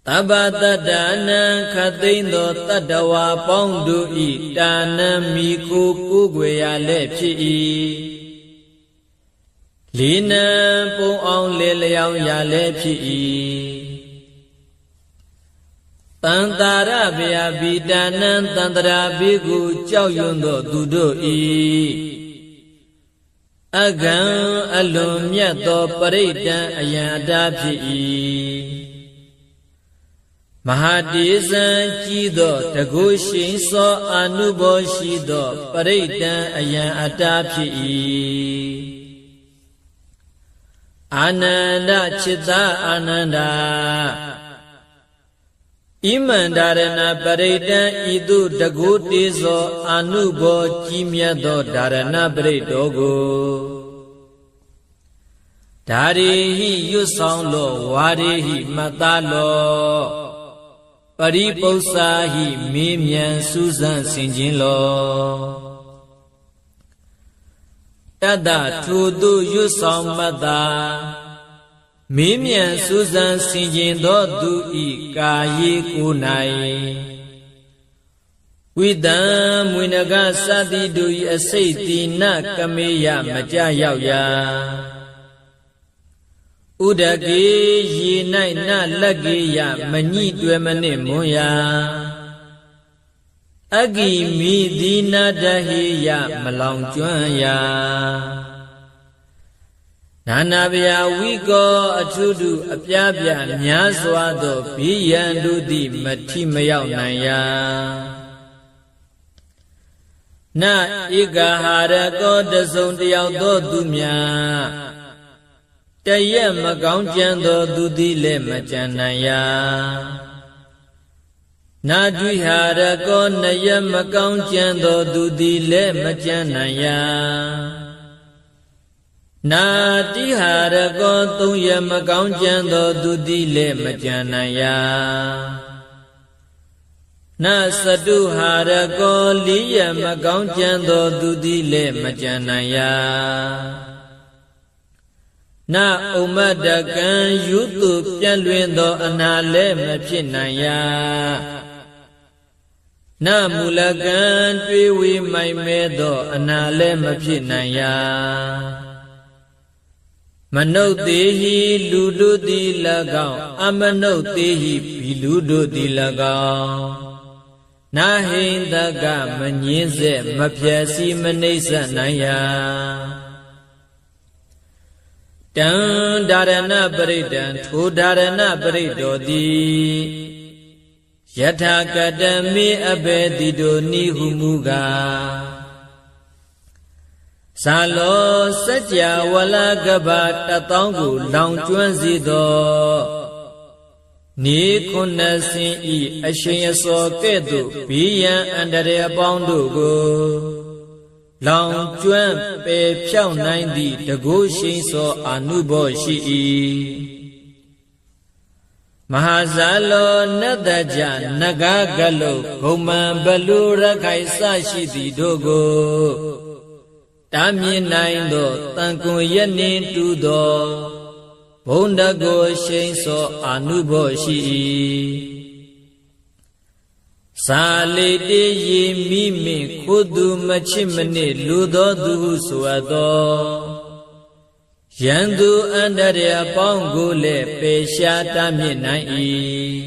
Tabadadana khatindo tadawa paundu I dana miku kugweya le phi Lina pung ong le leong ya le phi Tantara bia bidanan tantara bigu chao yun do du do I Agan alum myat do paritan ayan ada phi Mahadisan chi do tagu shin so anubo shi do paritan ayan ada phi Ananda chitta ananda Imandarana parita idu daguti so anubo chimya do dharana paritogo Dharihi yusang lo warihi matalo Paripausahi mimyan susan sinjin lo Tada thudu yusang mata Mimyan susan sinjin do du I kayi kunai Widam winaga sati du I asiti na kameya maja yao ya Udagi yi nai na lagi ya manyi dwe mani muya Agi mi dina dahi ya malang chuan ya Nanabya wiko achudu apyapya nyaswa do biyan du di mati mayaw nan ya Na ikahara ko dasong tiyaw do du mya Taya makaung chan do du di le machan nan ya Na dwihara ko naya makaung chan do du di le machan nan ya Na tihara ko tuya makaung chan do du di le machan nan ya Na saduhara ko liya makaung chan do du di le machan nan ya Na umadakan yutu pyan luen do ana le mapit nan ya Na mulakan twi wi mai me do ana le mapit nan ya Manautehi ludu di lagaw Amanautehi biludu di lagaw Nahindaga manyinse mapyasi manisa naya Tan dharana paritan thu dharana paritodi Yatha kadami abedido ni humuga Salo sajya wala gaba tatang gu long chuan si do Ni kunasin I ashin so ke do biyan andare apang do go Long chuan pe pyaw nain di tagu shin so anubo shi I Mahazalo nadaja nagagalo Kuman balu rakai sa shi di do go Tamyin nain do tankun yanin tu do Bunda go shin so anubo shi Salite yi mimi kudu machimani ludo du suado Yandu andare apangu le pesha tamyin nain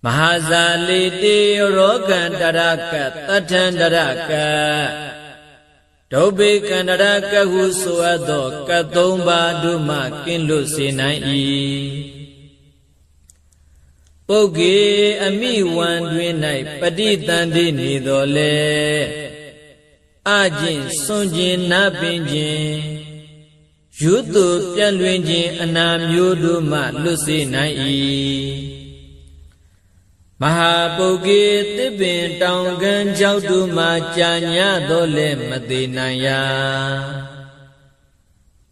Mahazalite rogan daraka tatan daraka Dobe kanara kahu suado katomba duma kinlu sinai Poge ami wan dwin nai paditandi ni dole Ajin sunjin na pinjin Yudu pyan luin jin anam yudu ma lu sinai Mahapoge tibin taunggan jau du ma chanya dole mati naya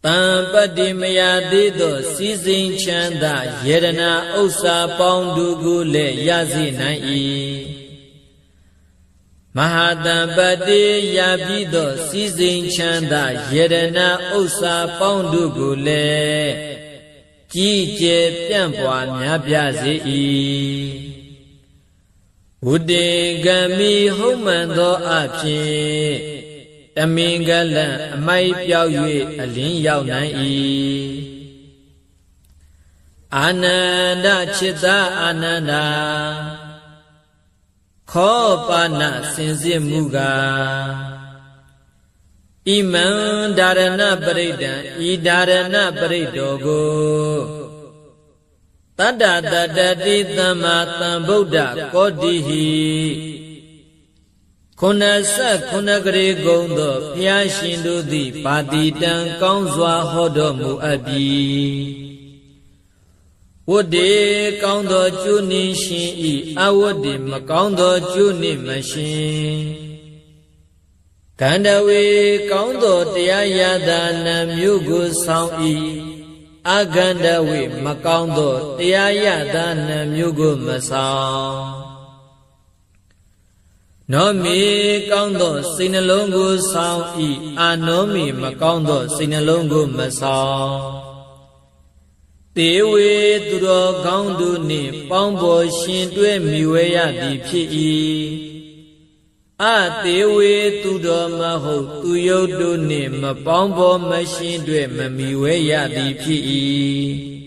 တံပတ္တိမယသေးသောစီစဉ်ချမ်းသာယေရနာဥစ္စာပေါင်းတို့ကိုလည်းရစေနိုင်၏မဟာတံပတ္တိရပြီးသောစီစဉ်ချမ်းသာယေရနာဥစ္စာပေါင်းတို့ကိုလည်းကြီးကျယ်ပြန့်ပွားများပြားစေ၏ဝုတေကမိဟုတ်မှန်သောအဖြစ်တမင်္ဂလံအမိုက်ပြောက်၍အလင်းရောက်နိုင်၏အာနန္ဒจิตာအာနန္ဒာခောပါဏစင်စစ်မှုကဣမံဒါရဏပရိဒံဤဒါရဏပရိတောကိုတတ္တတတ္တတိသမ္မာသမ္ဗုဒ္ဓကောတိဟိခုနဆက်ခုနကရေကုံသောဘုရားရှင်တို့သည်ပါတိတံကောင်းစွာဟောတော်မူအပ်ပြီဝတ္တေကောင်းသောကျိုးနှင့်ရှင်ဤအဝတ္တေမကောင်းသောကျိုးနှင့်မရှင်ကန္တဝေကောင်းသောတရားရတာနာမျိုးကိုဆောင်ဤအကန္တဝေမကောင်းသောတရားရတာနာမျိုးကိုမဆောင်နောမေကောင်းသောစိတ်နှလုံးကိုဆောင်ဤအာနောမေမကောင်းသောစိတ်နှလုံးကိုမဆောင်တေဝေသူတော်ကောင်းတို့နှင့်ပေါင်းဖော်ရှင်တွဲမိဝဲရသည်ဖြစ်၏အတေဝေသူတော်မဟုတ်သူယုတ်တို့နှင့်မပေါင်းဖော်မရှင်တွဲမမိဝဲရသည်ဖြစ်၏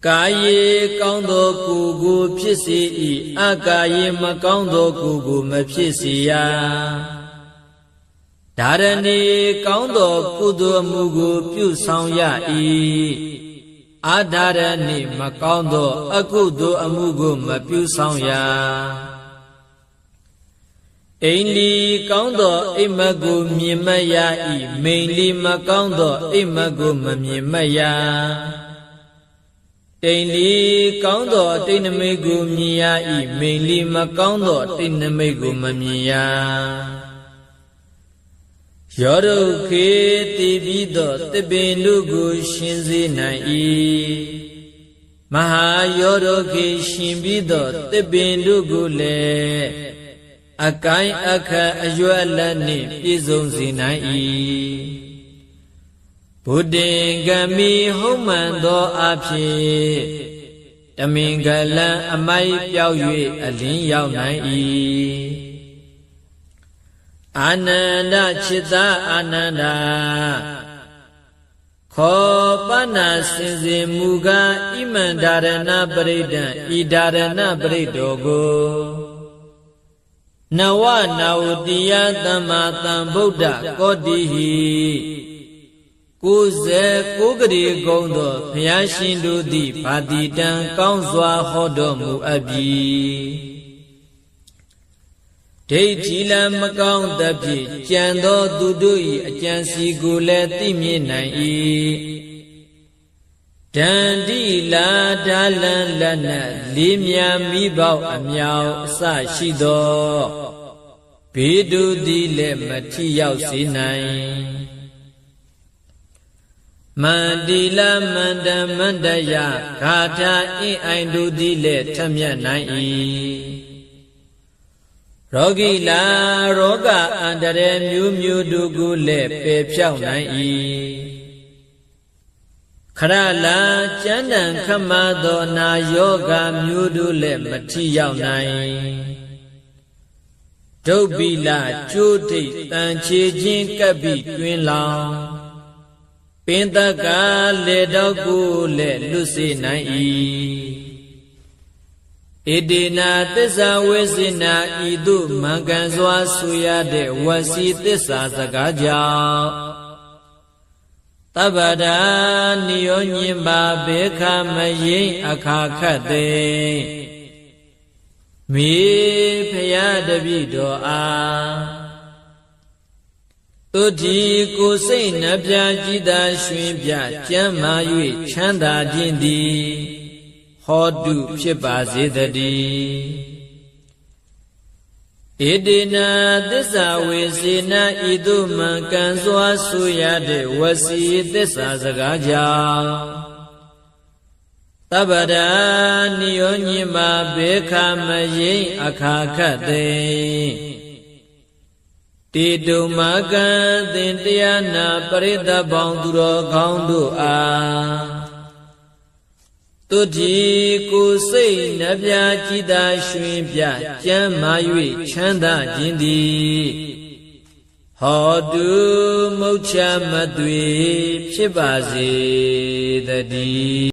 ကာယေကောင်းသောကိုယ်ကိုဖြစ်စေ၏အကာယေမကောင်းသောကိုယ်ကိုမဖြစ်စေရဒါရဏီကောင်းသောကုသိုလ်မှုကိုပြုဆောင်ရ၏အာဒါရဏီမကောင်းသောအကုသိုလ်အမှုကိုမပြုဆောင်ရအိန္ဒီကောင်းသောအိမ်မက်ကိုမြင်မရ၏မိန်လီမကောင်းသောအိမ်မက်ကိုမမြင်မရတိန်လီကောင်းသောတိန်နမိတ်ကိုမြင်ရ၏မိန်လီမကောင်းသောတိန်နမိတ်ကိုမမြင်ရယောဒုခေတိပြီးသောတပင်တို့ကိုရှင်စေနိုင်၏မဟာယောဒုခေရှင်ပြီးသောတပင်တို့ကိုလည်းအကိုင်းအခက်အရွယ်လက်နှင့်ပြည့်စုံစေနိုင်၏ဘုဒ္ဓင်္ဂမိဟုတ်မှန်သောအဖြစ်တမင်္ဂလံအမိုက်ပြောက်၍အလင်းရောက်နိုင်၏အာနန္ဒจิตာအာနန္ဒာခောပနာစင်စစ်မူကားဣမံဒါရဏပရိဒံဤဒါရဏပရိတောကိုနဝနာဝတိယသမ္မာသမ္ဗုဒ္ဓကောတိဟိ96ကရေကုံသောဘုရားရှင်တို့သည်ဗာတိတံကောင်းစွာဟောတော်မူအပ်ပြီဒိဋ္ဌိလမကောင်းသဖြင့်ကြံသောသူတို့၏အကြံစီကိုလည်းသိမြင်နိုင်၏ဒန္တိလာဒါလံလက်နက်လေးမြာမိပေါအမြောင်အစရှိသောဘေးတို့သည်လည်းမထိရောက်စေနိုင်မန္တိလမန္တမန္တယဂါထာအင်းအိုင်တို့သည်လည်းထမြတ်နိုင်၏ရောဂိလာရောဂအန္တရာယ်မျိုးမျိုးတို့ကိုလည်းပယ်ဖြောက်နိုင်၏ခရလာကျမ်းတန်ခမသောနာယောဂမျိုးတို့လည်းမထိရောက်နိုင်ဒုဗ္ဗိလကျိုးထိတ်တန်ချေခြင်းကပ်ပြီးတွင်လောင်ပင်တကလေတော့ကိုလည်းလွတ်စေနိုင်၏ဣတိနာသစ္စာဝေစိနာဤသို့မှန်ကန်စွာဆိုရတဲ့ဝစီသစ္စာစကားကြောင့်တပ္ပဒာနိယောညင်ပါဘေခမယိအခါခတ်သိမိဖရာတပိတော်အားသူတိကိုစိတ်နှပြကြည်သာရွှင်ပြကျမ်းမာ၍ချမ်းသာခြင်းသည်ဟောတုဖြစ်ပါစေတည်း ဣတိနာသစ္စာဝေစေနဤသို့မှန်ကန်စွာဆိုရတဲ့ဝစီသစ္စာစကားကြောင့်သဗ္ဗဒါနိယောညိမာဘေခမယိအခါခတ်သိတေတုမကံသင်တရားနာပရိသတ်ပေါင်းသူတော်ကောင်းတို့အားတုတိကိုစိတ်နှပြကြည်သာရွှင်ပြကျမ်းမာ၍ချမ်းသာခြင်းသည်ဟောတုမုတ်ချမသွေဖြစ်ပါစေတည်း